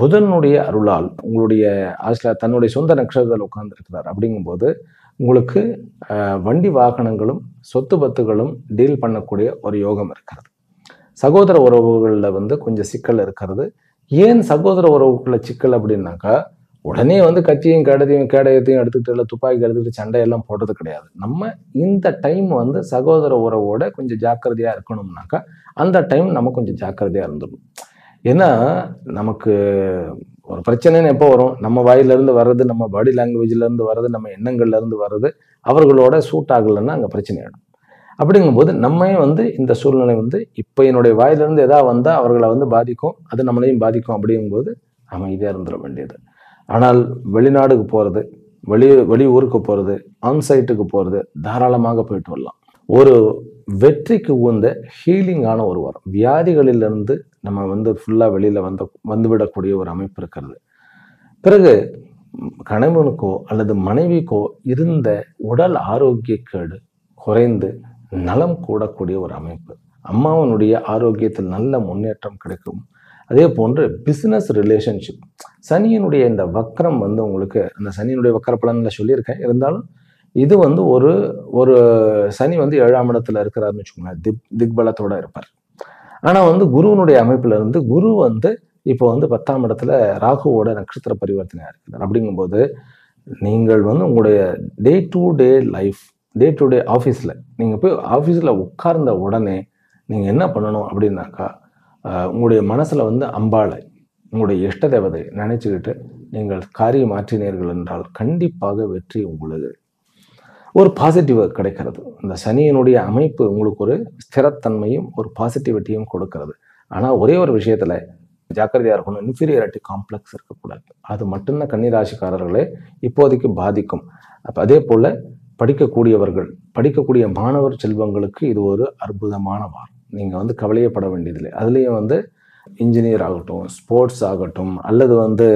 புதனுடைய அருளால் உங்களுடைய தன்னுடைய சொந்த நட்சத்திரத்தில் உட்கார்ந்து இருக்கிறார். அப்படிங்கும்போது உங்களுக்கு வண்டி வாகனங்களும் சொத்து பத்துகளும் டீல் பண்ணக்கூடிய ஒரு யோகம் இருக்கிறது. சகோதர உறவுகளில் வந்து கொஞ்சம் சிக்கல் இருக்கிறது. ஏன் சகோதர உறவுக்குள்ள சிக்கல் அப்படின்னாக்கா, உடனே வந்து கத்தியும் கேடயத்தையும் எடுத்துக்கிட்டு இல்லை துப்பாக்கி எடுத்துக்கிட்டு சண்டையெல்லாம் போடுறது கிடையாது. நம்ம இந்த டைம் வந்து சகோதர உறவோட கொஞ்சம் ஜாக்கிரதையா இருக்கணும்னாக்கா அந்த டைம் நம்ம கொஞ்சம் ஜாக்கிரதையா இருந்துடும். ஏன்னா நமக்கு ஒரு பிரச்சனைன்னு எப்போ வரும், நம்ம வாயிலிருந்து வர்றது, நம்ம பாடி லாங்குவேஜ்ல இருந்து வர்றது, நம்ம எண்ணங்கள்ல இருந்து வர்றது அவர்களோட சூட் ஆகலைன்னா அங்கே பிரச்சனை ஆகிடும். அப்படிங்கும்போது நம்ம வந்து இந்த சூழ்நிலை வந்து இப்போ என்னுடைய வாயிலிருந்து எதாவது வந்தால் அவர்களை வந்து பாதிக்கும், அது நம்மளையும் பாதிக்கும். அப்படிங்கும்போது அமைதியாக இருந்துட வேண்டியது. ஆனால் வெளிநாடுக்கு போகிறது, வெளி ஊருக்கு போகிறது, ஆன்சைட்டுக்கு போகிறது தாராளமாக போயிட்டு வரலாம். ஒரு வெற்றிக்கு உந்த ஹீலிங்கான ஒரு வாரம். வியாதிகளிலிருந்து நம்ம வந்து ஃபுல்லாக வெளியில் வந்துவிடக்கூடிய ஒரு அமைப்பு இருக்கிறது. பிறகு கணவனுக்கோ அல்லது மனைவிக்கோ இருந்த உடல் ஆரோக்கியக்கேடு குறைந்து நலம் கூடக்கூடிய ஒரு அமைப்பு. அம்மாவனுடைய ஆரோக்கியத்தில் நல்ல முன்னேற்றம் கிடைக்கும். அதே போன்று பிஸ்னஸ் ரிலேஷன்ஷிப், சனியினுடைய இந்த வக்கரம் வந்து உங்களுக்கு, அந்த சனியினுடைய வக்கர பலன்ல சொல்லியிருக்கேன், இருந்தாலும் இது வந்து ஒரு சனி வந்து 7ஆம் இடத்துல இருக்கிறாருன்னு வச்சுக்கோங்களேன், திக்பலத்தோட இருப்பார். ஆனால் வந்து குருவனுடைய அமைப்புல இருந்து குரு வந்து இப்போ வந்து 10ஆம் இடத்துல ராகுவோட நட்சத்திர பரிவர்த்தனையா இருக்கிறார். அப்படிங்கும்போது நீங்கள் வந்து உங்களுடைய day to day life, day to day ஆஃபீஸில் நீங்கள் போய் ஆஃபீஸில் உட்கார்ந்த உடனே நீங்கள் என்ன பண்ணணும் அப்படின்னாக்கா, உங்களுடைய மனசில் வந்து அம்பாளை, உங்களுடைய இஷ்ட தேவதை நினைச்சுக்கிட்டு நீங்கள் காரியம் மாற்றினீர்கள் என்றால் கண்டிப்பாக வெற்றி உங்களுக்கு ஒரு பாசிட்டிவ் கிடைக்கிறது. இந்த சனியினுடைய அமைப்பு உங்களுக்கு ஒரு ஸ்திரத்தன்மையும் ஒரு பாசிட்டிவிட்டியும் கொடுக்கிறது. ஆனால் ஒரே ஒரு விஷயத்தில் ஜாக்கிரதையாக இருக்கணும், இன்ஃபீரியாரிட்டி காம்ப்ளெக்ஸ் இருக்கக்கூடாது. அது மட்டும்தான் கன்னிராசிக்காரர்களே இப்போதைக்கு பாதிக்கும். அப்போ அதே போல் படிக்கக்கூடிய மாணவர் செல்வங்களுக்கு இது ஒரு அற்புதமான வாரம். நீங்கள் வந்து கவலையப்பட வேண்டியதில்லை. அதுலேயும் வந்து இன்ஜினியர் ஆகட்டும், ஸ்போர்ட்ஸ் ஆகட்டும், அல்லது வந்து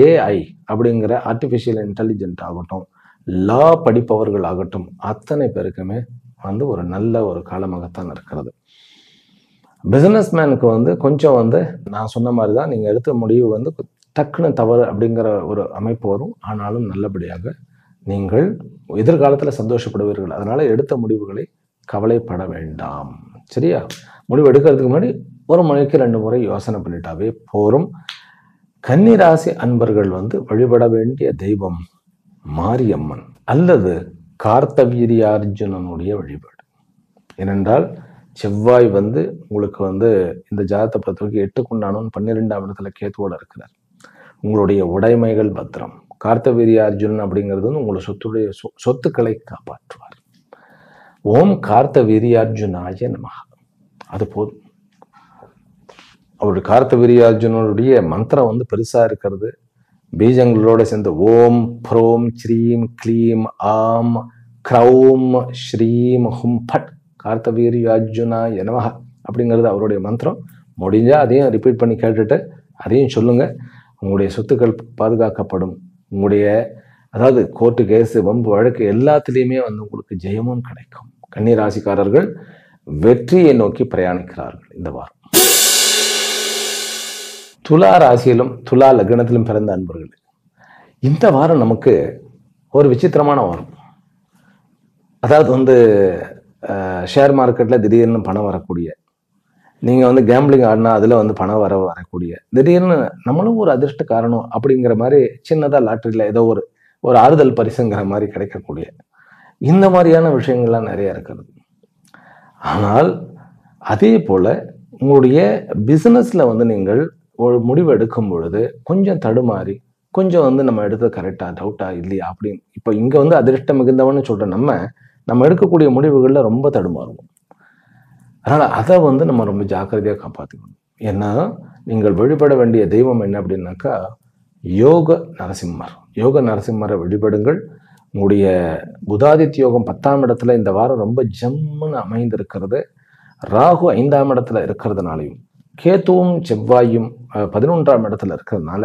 ஏஐ அப்படிங்கிற ஆர்டிஃபிஷியல் இன்டெலிஜென்ட் ஆகட்டும், லா படிப்பவர்கள் ஆகட்டும், அத்தனை பேருக்குமே வந்து ஒரு நல்ல ஒரு காலமாகத்தான் இருக்கிறது. பிஸ்னஸ் மேனுக்கு வந்து கொஞ்சம் வந்து நான் சொன்ன மாதிரி தான், நீங்கள் எடுத்த முடிவு வந்து டக்குன்னு தவறு அப்படிங்கிற ஒரு அமைப்பு வரும். ஆனாலும் நல்லபடியாக நீங்கள் எதிர்காலத்தில் சந்தோஷப்படுவீர்கள். அதனால எடுத்த முடிவுகளை கவலைப்பட வேண்டாம். சரியா? முடிவு எடுக்கிறதுக்கு முன்னாடி ஒரு முறைக்கு 2 முறை யோசனை பண்ணிட்டாவே போரும். கன்னிராசி அன்பர்கள் வந்து வழிபட வேண்டிய தெய்வம் மாரியம்மன் அல்லது கார்த்தவீரியார்ஜுனனுடைய வழிபாடு. ஏனென்றால் செவ்வாய் வந்து உங்களுக்கு வந்து இந்த ஜாதகத்தை பொறுத்தவரைக்கும் 8க்குண்டானவன் 12ஆம் இடத்துல கேத்துவோட இருக்கிறார். உங்களுடைய உடைமைகள் பத்திரம். கார்த்தவீரியார்ஜுனன் அப்படிங்கிறது வந்து உங்களுடைய சொத்துக்களை காப்பாற்றுவார். ஓம் கார்த்தவீரியார்ஜுனாய நமஹ. அது போதும். அவருடைய கார்த்தவீரியார்ஜுனனுடைய மந்திரம் வந்து பெருசா இருக்கிறது. பீஜங்களோட சேர்ந்து ஓம் ப்ரோம் ஸ்ரீம் க்ளீம் ஆம் க்ரௌம் ஸ்ரீம் ஹும் பட் கார்த்தவீரியார்ஜுனாய நமஹ அப்படிங்கிறது அவருடைய மந்திரம். முடிஞ்சா அதையும் ரிப்பீட் பண்ணி கேட்டுட்டு அதையும் சொல்லுங்க. உங்களுடைய சொத்துக்கள் பாதுகாக்கப்படும். உங்களுடைய அதாவது கோர்ட்டு கேஸு வம்பு வழக்கு எல்லாத்துலேயுமே வந்து உங்களுக்கு ஜெயமும் கிடைக்கும். கன்னிராசிக்காரர்கள் வெற்றியை நோக்கி பிரயாணிக்கிறார்கள் இந்த வாரம். துலா ராசியிலும் துலா லக்னத்திலும் பிறந்த அன்பர்கள், இந்த வாரம் நமக்கு ஒரு விசித்திரமான வாரம். அதாவது வந்து ஷேர் மார்க்கெட்டில் திடீர்னு பணம் வரக்கூடிய, நீங்கள் வந்து கேம்பிளிங் ஆடினா அதில் வந்து பணம் வரக்கூடிய, திடீர்னு நம்மளும் ஒரு அதிர்ஷ்ட காரணம் அப்படிங்கிற மாதிரி சின்னதாக லாட்டரியில் ஏதோ ஒரு ஆறுதல் பரிசுங்கிற மாதிரி கிடைக்கக்கூடிய இந்த மாதிரியான விஷயங்கள்லாம் நிறைய இருக்கிறது. ஆனால் அதே போல் உங்களுடைய பிஸ்னஸில் வந்து நீங்கள் ஒரு முடிவு எடுக்கும் பொழுது கொஞ்சம் தடுமாறி கொஞ்சம் வந்து நம்ம எடுத்தது கரெக்டா டவுட்டா இல்லையா அப்படின்னு இப்போ இங்க வந்து அதிர்ஷ்டம் மிகுந்தவன்னு சொல்ற நம்ம எடுக்கக்கூடிய முடிவுகள்ல ரொம்ப தடுமாறுவோம். அதனால அதை வந்து நம்ம ரொம்ப ஜாக்கிரதையா காப்பாற்றிக்கணும். ஏன்னா நீங்கள் வழிபட வேண்டிய தெய்வம் என்ன அப்படின்னாக்கா யோக நரசிம்மர். யோக நரசிம்மரை வழிபடுங்கள். உங்களுடைய புதாதித்ய யோகம் 10ஆம் இடத்துல இந்த வாரம் ரொம்ப ஜம்முன்னு அமைந்திருக்கிறது. ராகு 5ஆம் இடத்துல இருக்கிறதுனாலையும் கேத்துவும் செவ்வாயும் 11ஆம் இடத்துல இருக்கிறதுனால,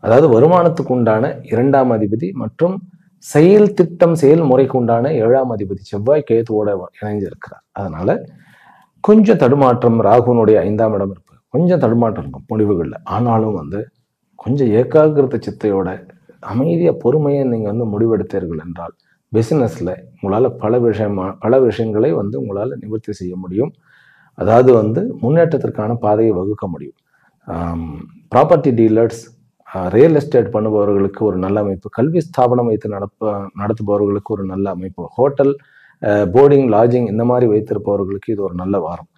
அதாவது வருமானத்துக்கு உண்டான 2ஆம் அதிபதி மற்றும் செயல் திட்டம் செயல்முறைக்கு உண்டான 7ஆம் அதிபதி செவ்வாய் கேத்துவோட இணைஞ்சிருக்கிறார். அதனால கொஞ்சம் தடுமாற்றம், ராகுனுடைய 5ஆம் இடம் இருப்பு கொஞ்சம் தடுமாற்றம் இருக்கும் முடிவுகள்ல. ஆனாலும் வந்து கொஞ்சம் ஏகாகிரத சித்தையோட அமைதியா பொறுமையை நீங்க வந்து முடிவெடுத்தீர்கள் என்றால் பிசினஸ்ல உங்களால பல விஷயங்களை வந்து உங்களால நிவர்த்தி செய்ய முடியும். அதாவது வந்து முன்னேற்றத்திற்கான பாதையை வகுக்க முடியும். ப்ராப்பர்ட்டி டீலர்ஸ், ரியல் எஸ்டேட் பண்ணுபவர்களுக்கு ஒரு நல்ல அமைப்பு, கல்வி ஸ்தாபனம் வைத்து நடத்துபவர்களுக்கு ஒரு நல்ல அமைப்பு, ஹோட்டல், போர்டிங், லாட்ஜிங் இந்த மாதிரி வைத்திருப்பவர்களுக்கு இது ஒரு நல்ல வாரம்.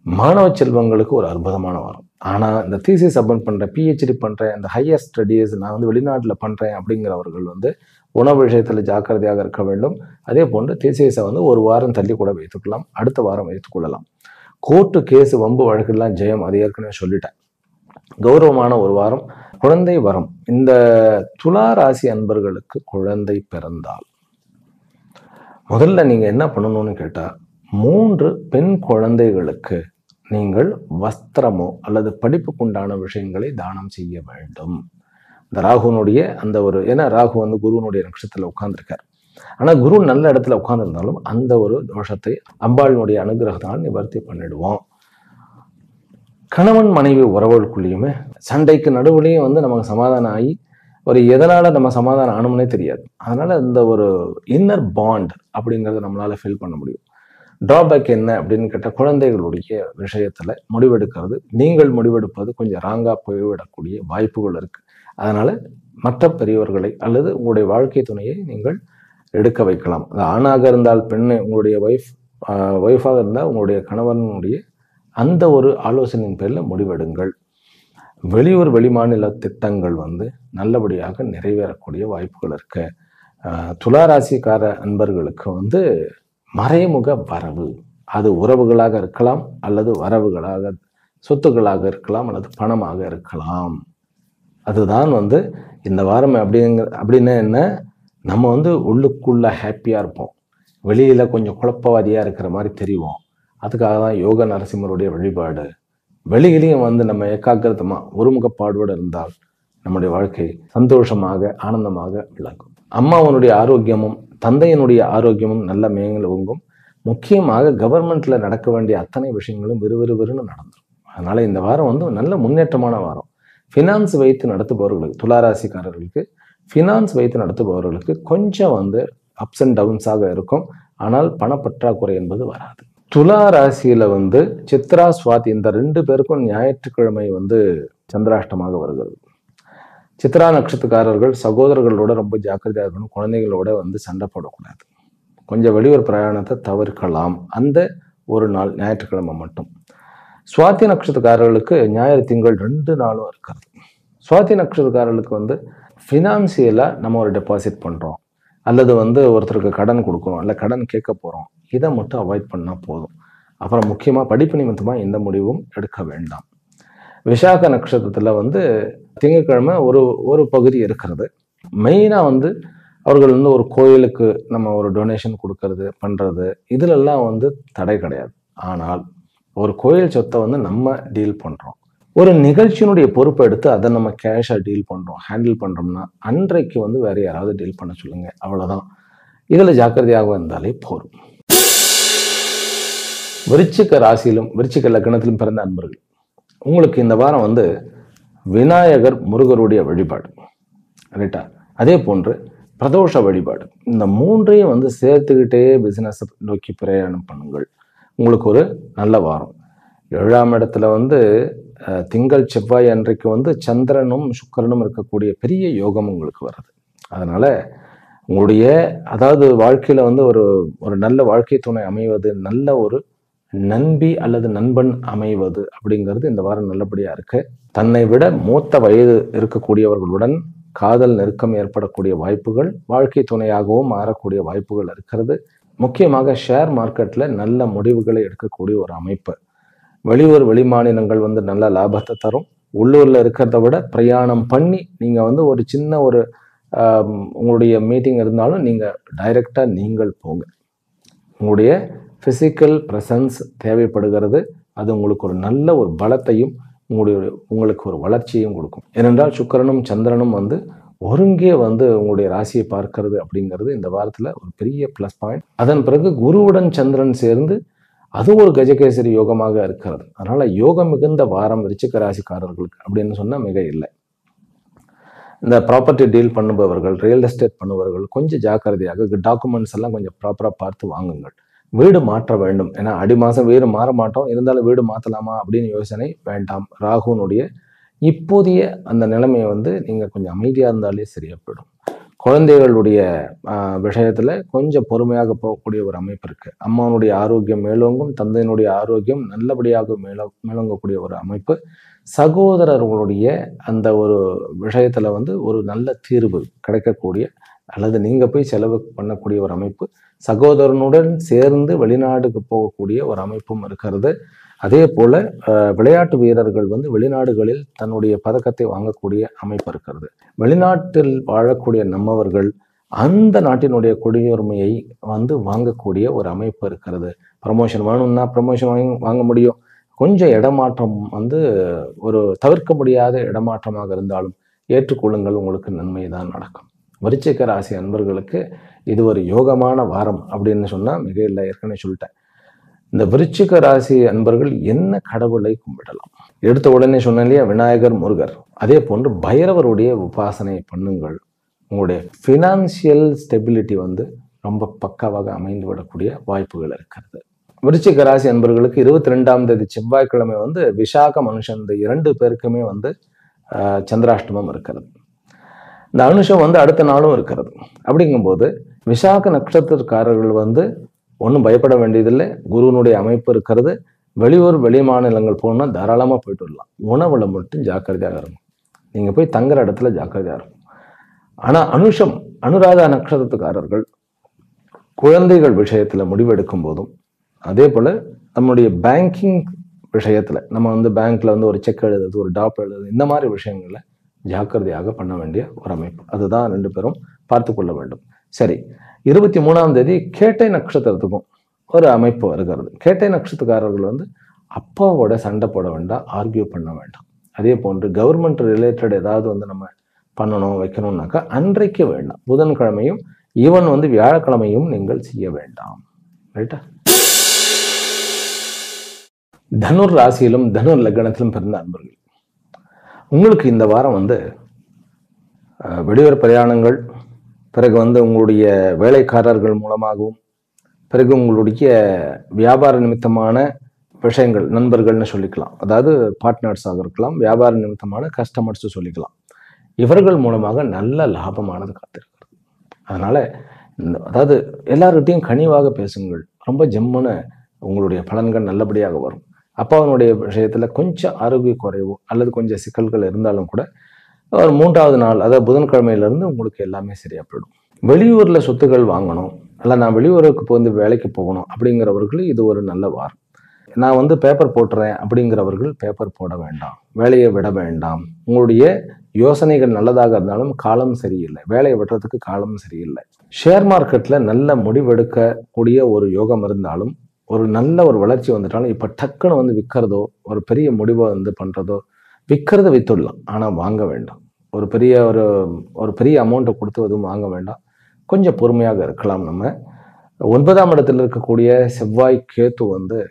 மாணவ செல்வங்களுக்கு ஒரு அற்புதமான வாரம். ஆனால் இந்த தீசிஸ் சப்மிட் பண்ணுறேன், பிஹெச்டி பண்ணுறேன், இந்த ஹையர் ஸ்டடீஸ் நான் வந்து வெளிநாட்டில் பண்ணுறேன் அப்படிங்கிறவர்கள் வந்து உணவு விஷயத்தில் ஜாக்கிரதையாக இருக்க வேண்டும். அதே போன்று தீசிஸை வந்து ஒரு வாரம் தள்ளி கூட வைத்துக்கலாம், அடுத்த வாரம் வைத்துக்கொள்ளலாம். கோர்ட்டு கேஸ் வம்பு வழக்கெல்லாம் ஜெயம், அது ஏற்கனவே சொல்லிட்டேன். கௌரவமான ஒரு வாரம். குழந்தை வரம். இந்த துலா ராசி அன்பர்களுக்கு குழந்தை பிறந்தால் முதல்ல நீங்க என்ன பண்ணணும்னு கேட்டா 3 பெண் குழந்தைகளுக்கு நீங்கள் வஸ்திரமோ அல்லது படிப்புக்குண்டான விஷயங்களை தானம் செய்ய வேண்டும். இந்த ராகுனுடைய அந்த ஒரு, ஏன்னா ராகு வந்து குருவனுடைய நட்சத்திரத்தில் உட்கார்ந்துருக்கார். ஆனா குரு நல்ல இடத்துல உட்கார்ந்துருந்தாலும் அந்த ஒரு தோஷத்தை அம்பாளினுடைய அனுகிரகத்தால் நிவர்த்தி பண்ணிடுவோம். கணவன் மனைவி உறவுகளுக்குள்ளேயுமே சண்டைக்கு நடுவுலையும் வந்து நமக்கு சமாதானம் ஆகி ஒரு எதனால நம்ம சமாதானம் ஆனோம்னே தெரியாது. அதனால இந்த ஒரு இன்னர் பாண்ட் அப்படிங்கிறத நம்மளால ஃபீல் பண்ண முடியும். டிராபேக் என்ன அப்படின்னு கேட்டால் குழந்தைகளுடைய விஷயத்துல முடிவெடுக்கிறது, நீங்கள் முடிவெடுப்பது கொஞ்சம் ராங்கா போய்விடக்கூடிய வாய்ப்புகள் இருக்கு. அதனால மற்ற பெரியவர்களை அல்லது உங்களுடைய வாழ்க்கை துணையை நீங்கள் எடுக்க வைக்கலாம். அது ஆணாக இருந்தால் பெண்ணு, உங்களுடைய ஒய்ஃபாக இருந்தால் உங்களுடைய கணவனுடைய அந்த ஒரு ஆலோசனையின் பேரில் முடிவெடுங்கள். வெளியூர் வெளிமாநில திட்டங்கள் வந்து நல்லபடியாக நிறைவேறக்கூடிய வாய்ப்புகள் இருக்கு. துளாராசிக்கார அன்பர்களுக்கு வந்து மறைமுக வரவு, அது உறவுகளாக இருக்கலாம் அல்லது வரவுகளாக சொத்துக்களாக இருக்கலாம் அல்லது பணமாக இருக்கலாம். அதுதான் வந்து இந்த வாரம் அப்படின்னா என்ன, நம்ம வந்து உள்ளுக்குள்ள ஹாப்பியா இருப்போம், வெளியில கொஞ்சம் குழப்பவாதியா இருக்கிற மாதிரி தெரியும். அதுக்காக தான் யோக நரசிம்மருடைய வழிபாடு. வெளியிலையும் வந்து நம்ம ஏகாகிரதமா ஒருமுகப்பாடுவோடு இருந்தால் நம்முடைய வாழ்க்கை சந்தோஷமாக ஆனந்தமாக விளங்கும். அம்மாவனுடைய ஆரோக்கியமும் தந்தையினுடைய ஆரோக்கியமும் நல்ல மேலோங்கும். முக்கியமாக கவர்மெண்ட்ல நடக்க வேண்டிய அத்தனை விஷயங்களும் விறுவிறுன்னு நடந்துடும். அதனால இந்த வாரம் வந்து நல்ல முன்னேற்றமான வாரம். ஃபினான்ஸ் வைத்து நடத்துபவர்களுக்கு, துளாராசிக்காரர்களுக்கு ஃபினான்ஸ் வைத்து நடத்துபவர்களுக்கு கொஞ்சம் வந்து அப்ஸ் அண்ட் டவுன்ஸாக இருக்கும். ஆனால் பணப்பற்றாக்குறை என்பது வராது. துலா ராசியில வந்து சித்ரா சுவாதி இந்த 2 பேருக்கும் ஞாயிற்றுக்கிழமை வந்து சந்திராஷ்டமாக வருகிறது. சித்ரா நட்சத்திரக்காரர்கள் சகோதரர்களோட ரொம்ப ஜாக்கிரதையாக இருக்கணும். குழந்தைகளோட வந்து சண்டை போடக்கூடாது. கொஞ்சம் வெளியூர் பிரயாணத்தை தவிர்க்கலாம் அந்த ஒரு நாள், ஞாயிற்றுக்கிழமை மட்டும். சுவாதி நட்சத்திரக்காரர்களுக்கு ஞாயிறு திங்கள் 2 நாளும் இருக்கிறது. சுவாதி நட்சத்திரக்காரர்களுக்கு வந்து ஃபினான்சியலா நம்ம ஒரு டெபாசிட் பண்றோம் அல்லது வந்து ஒருத்தருக்கு கடன் கொடுக்குறோம் இல்லை கடன் கேட்க போறோம், இதை மட்டும் அவாய்ட் பண்ணா போதும். அப்புறம் முக்கியமா படிப்பு நிமித்தமா எந்த முடிவும் எடுக்க வேண்டாம். விசாக நட்சத்திரத்துல வந்து திங்கட்கிழமை ஒரு பகுதி இருக்கிறது. மெயினா வந்து அவர்கள் வந்து ஒரு கோயிலுக்கு நம்ம ஒரு டொனேஷன் கொடுக்கறது பண்றது இதுலெல்லாம் வந்து தடை கிடையாது. ஆனால் ஒரு கோயில் சொத்தை வந்து நம்ம டீல் பண்றோம், ஒரு நிகழ்ச்சியினுடைய பொறுப்பை எடுத்து அதை நம்ம கேஷா டீல் பண்றோம், ஹேண்டில் பண்றோம்னா அன்றைக்கு வந்து வேற யாராவது டீல் பண்ண சொல்லுங்க, அவ்வளவுதான். இதுல ஜாக்கிரதையாக இருந்தாலே போரும். விருச்சிக ராசியிலும் விருச்சிக லக்னத்திலும் பிறந்த அன்பர்கள், உங்களுக்கு இந்த வாரம் வந்து விநாயகர் முருகருடைய வழிபாடு ரைட்டா, அதே போன்று பிரதோஷ வழிபாடு, இந்த 3ஐயும் வந்து சேர்த்துக்கிட்டே பிசினஸ் நோக்கி பிரயாணம் பண்ணுங்கள். உங்களுக்கு ஒரு நல்ல வாரம். 7ஆம் இடத்துல வந்து திங்கள் செவ்வாய் அன்றைக்கு வந்து சந்திரனும் சுக்கிரனும் இருக்கக்கூடிய பெரிய யோகம் உங்களுக்கு வருது. அதனால உங்களுடைய அதாவது வாழ்க்கையில வந்து ஒரு நல்ல வாழ்க்கை துணை அமைவது, நல்ல ஒரு நண்பி அல்லது நண்பன் அமைவது அப்படிங்கிறது இந்த வாரம் நல்லபடியா இருக்கு. தன்னை விட மூத்த வயது இருக்கக்கூடியவர்களுடன் காதல் நெருக்கம் ஏற்படக்கூடிய வாய்ப்புகள், வாழ்க்கை துணையாகவும் மாறக்கூடிய வாய்ப்புகள் இருக்கிறது. முக்கியமாக ஷேர் மார்க்கெட்ல நல்ல முடிவுகளை எடுக்கக்கூடிய ஒரு அமைப்பு. வெளியூர் வெளிமாநிலங்கள் நல்ல லாபத்தை தரும். உள்ளூர்ல இருக்கிறத விட பிரயாணம் பண்ணி நீங்க ஒரு சின்ன ஒரு உங்களுடைய மீட்டிங் இருந்தாலும் நீங்க டைரக்டா நீங்கள் போங்க. உங்களுடைய பிசிக்கல் பிரசன்ஸ் தேவைப்படுகிறது. அது உங்களுக்கு ஒரு நல்ல ஒரு பலத்தையும் உங்களுக்கு ஒரு வளர்ச்சியையும் கொடுக்கும். ஏனென்றால் சுக்கிரனும் சந்திரனும் ஒருங்கே உங்களுடைய ராசியை பார்க்கிறது அப்படிங்கிறது இந்த வாரத்துல ஒரு பெரிய பிளஸ் பாயிண்ட். அதன் பிறகு குருவுடன் சந்திரன் சேர்ந்து அது ஒரு கஜகேசரி யோகமாக இருக்கிறது. அதனால யோகம் மிகுந்த வாரம் விருச்சிக ராசிக்காரர்களுக்கு அப்படின்னு சொன்னா மிக இல்லை. இந்த ப்ராப்பர்ட்டி டீல் பண்ணுபவர்கள், ரியல் எஸ்டேட் பண்ணுபவர்கள் கொஞ்சம் ஜாக்கிரதையாக டாக்குமெண்ட்ஸ் எல்லாம் கொஞ்சம் ப்ராப்பரா பார்த்து வாங்குங்கள். வீடு மாற்ற வேண்டும். ஏன்னா அடி மாசம் வீடு மாற மாட்டோம், இருந்தாலும் வீடு மாற்றலாமா அப்படின்னு யோசனை வேண்டாம். ராகுனுடைய இப்போதைய அந்த நிலைமையை நீங்க கொஞ்சம் அமைதியா இருந்தாலே சரியா போயிடும். குழந்தைகளுடைய விஷயத்துல கொஞ்சம் பொறுமையாக போகக்கூடிய ஒரு அமைப்பு இருக்கு. அம்மாவுடைய ஆரோக்கியம் மேலோங்கும், தந்தையினுடைய ஆரோக்கியம் நல்லபடியாக மேலோங்கக்கூடிய ஒரு அமைப்பு. சகோதரர்களுடைய அந்த ஒரு விஷயத்துல ஒரு நல்ல தீர்வு கிடைக்கக்கூடிய அல்லது நீங்க போய் செலவு பண்ணக்கூடிய ஒரு அமைப்பு. சகோதரனுடன் சேர்ந்து வெளிநாடுக்கு போகக்கூடிய ஒரு அமைப்பும் இருக்கிறது. அதே போல விளையாட்டு வீரர்கள் வெளிநாடுகளில் தன்னுடைய பதக்கத்தை வாங்கக்கூடிய அமைப்பு இருக்கிறது. வெளிநாட்டில் வாழக்கூடிய நம்மவர்கள் அந்த நாட்டினுடைய குடியுரிமையை வாங்கக்கூடிய ஒரு அமைப்பு இருக்கிறது. ப்ரமோஷன் வேணும்னா ப்ரமோஷன் வாங்க முடியும். கொஞ்சம் இடமாற்றம் ஒரு தவிர்க்க முடியாத இடமாற்றமாக இருந்தாலும் ஏற்றுக்கொள்ளுங்கள், உங்களுக்கு நன்மை தான் நடக்கும். விருச்சிக ராசி அன்பர்களுக்கு இது ஒரு யோகமான வாரம் அப்படின்னு சொன்னா மிக இல்லை. ஏற்கனவே சொல்லிட்டேன். இந்த விருச்சிக ராசி அன்பர்கள் என்ன கடவுளை கும்பிடலாம்? எடுத்த உடனே சொன்னேன் இல்லையா, விநாயகர், முருகர். அதே போன்று பைரவருடைய உபாசனை பண்ணுங்கள். உங்களுடைய ஃபினான்சியல் ஸ்டெபிலிட்டி ரொம்ப பக்காவாக அமைந்து விடக்கூடிய வாய்ப்புகள் இருக்கிறது. விருச்சிக ராசி அன்பர்களுக்கு 22ஆம் தேதி செவ்வாய்க்கிழமை விசாக மனுஷன் இந்த 2 பேருக்குமே சந்திராஷ்டமம் இருக்கிறது. இந்த அனுஷம் அடுத்த நாளும் இருக்கிறது. அப்படிங்கும்போது விசாக நட்சத்திரக்காரர்கள் ஒன்றும் பயப்பட வேண்டியதில்லை. குருவனுடைய அமைப்பு இருக்கிறது. வெளியூர் வெளி மாநிலங்கள் போகணும்னா தாராளமாக போயிட்டு வரலாம். உணவுல மட்டும் ஜாக்கிரதையாக இருக்கும். நீங்க போய் தங்குற இடத்துல ஜாக்கிரதையாக இருக்கும். ஆனா அனுஷம் அனுராதா நட்சத்திரக்காரர்கள் குழந்தைகள் விஷயத்துல முடிவெடுக்கும் போதும், அதே போல நம்முடைய பேங்கிங் விஷயத்துல நம்ம பேங்க்ல ஒரு செக் எழுதுறது, ஒரு டாப் எழுதுறது, இந்த மாதிரி விஷயங்கள்ல ஜாக்கிரதையாக பண்ண வேண்டிய ஒரு அமைப்பு. அதுதான் 2 பேரும் பார்த்து கொள்ள வேண்டும். சரி, 23ஆம் தேதி கேட்டை நட்சத்திரத்துக்கும் ஒரு அமைப்பு வருகிறது. கேட்டை நட்சத்திரக்காரர்கள் அப்பாவோட சண்டை போட வேண்டாம், ஆர்கியூ பண்ண வேண்டாம். அதே போன்று கவர்மெண்ட் ரிலேட்டட் ஏதாவது நம்ம பண்ணணும் வைக்கணும்னாக்கா அன்றைக்கு வேண்டாம். புதன்கிழமையும் ஈவன் வியாழக்கிழமையும் நீங்கள் செய்ய வேண்டாம். ரைட்டா? தனுர் ராசியிலும் தனுர் லக்னத்திலும் பிறந்த அன்பர்கள், உங்களுக்கு இந்த வாரம் வெளியூர் பிரயாணங்கள், பிறகு உங்களுடைய வேலைக்காரர்கள் மூலமாகவும், பிறகு உங்களுடைய வியாபார நிமித்தமான விஷயங்கள், நண்பர்கள்னு சொல்லிக்கலாம், அதாவது பார்ட்னர்ஸாக இருக்கலாம், வியாபார நிமித்தமான கஸ்டமர்ஸ் சொல்லிக்கலாம். இவர்கள் மூலமாக நல்ல லாபமானது காத்திருக்கிறது. அதனால அதாவது எல்லார்கிட்டையும் கனிவாக பேசுங்கள். ரொம்ப ஜம்முன்னு உங்களுடைய பலன்கள் நல்லபடியாக வரும். அப்பாவினுடைய விஷயத்துல கொஞ்சம் ஆரோக்கிய குறைவு அல்லது கொஞ்சம் சிக்கல்கள் இருந்தாலும் கூட ஒரு 3ஆவது நாள், அதாவது புதன்கிழமையிலிருந்து உங்களுக்கு எல்லாமே சரியா போயிடும். வெளியூர்ல சொத்துக்கள் வாங்கணும், அல்ல நான் வெளியூருக்கு வேலைக்கு போகணும் அப்படிங்கிறவர்கள் இது ஒரு நல்ல வாரம். நான் பேப்பர் போட்டுறேன் அப்படிங்கிறவர்கள் பேப்பர் போட வேண்டாம், வேலையை விட வேண்டாம். உங்களுடைய யோசனைகள் நல்லதாக இருந்தாலும் காலம் சரியில்லை, வேலையை விடுறதுக்கு காலம் சரியில்லை. ஷேர் மார்க்கெட்ல நல்ல முடிவெடுக்கக்கூடிய ஒரு யோகம் இருந்தாலும், ஒரு நல்ல ஒரு வளர்ச்சி வந்துட்டாலும் இப்ப டக்குன்னு விற்கிறதோ, ஒரு பெரிய முடிவை பண்றதோ, விற்கிறத வித்துடலாம், ஆனா வாங்க வேண்டாம். ஒரு பெரிய அமௌண்ட்டை கொடுத்து எதுவும் வாங்க வேண்டாம். கொஞ்சம் பொறுமையாக இருக்கலாம். நம்ம 9ஆம் இடத்துல இருக்கக்கூடிய செவ்வாய் கேத்து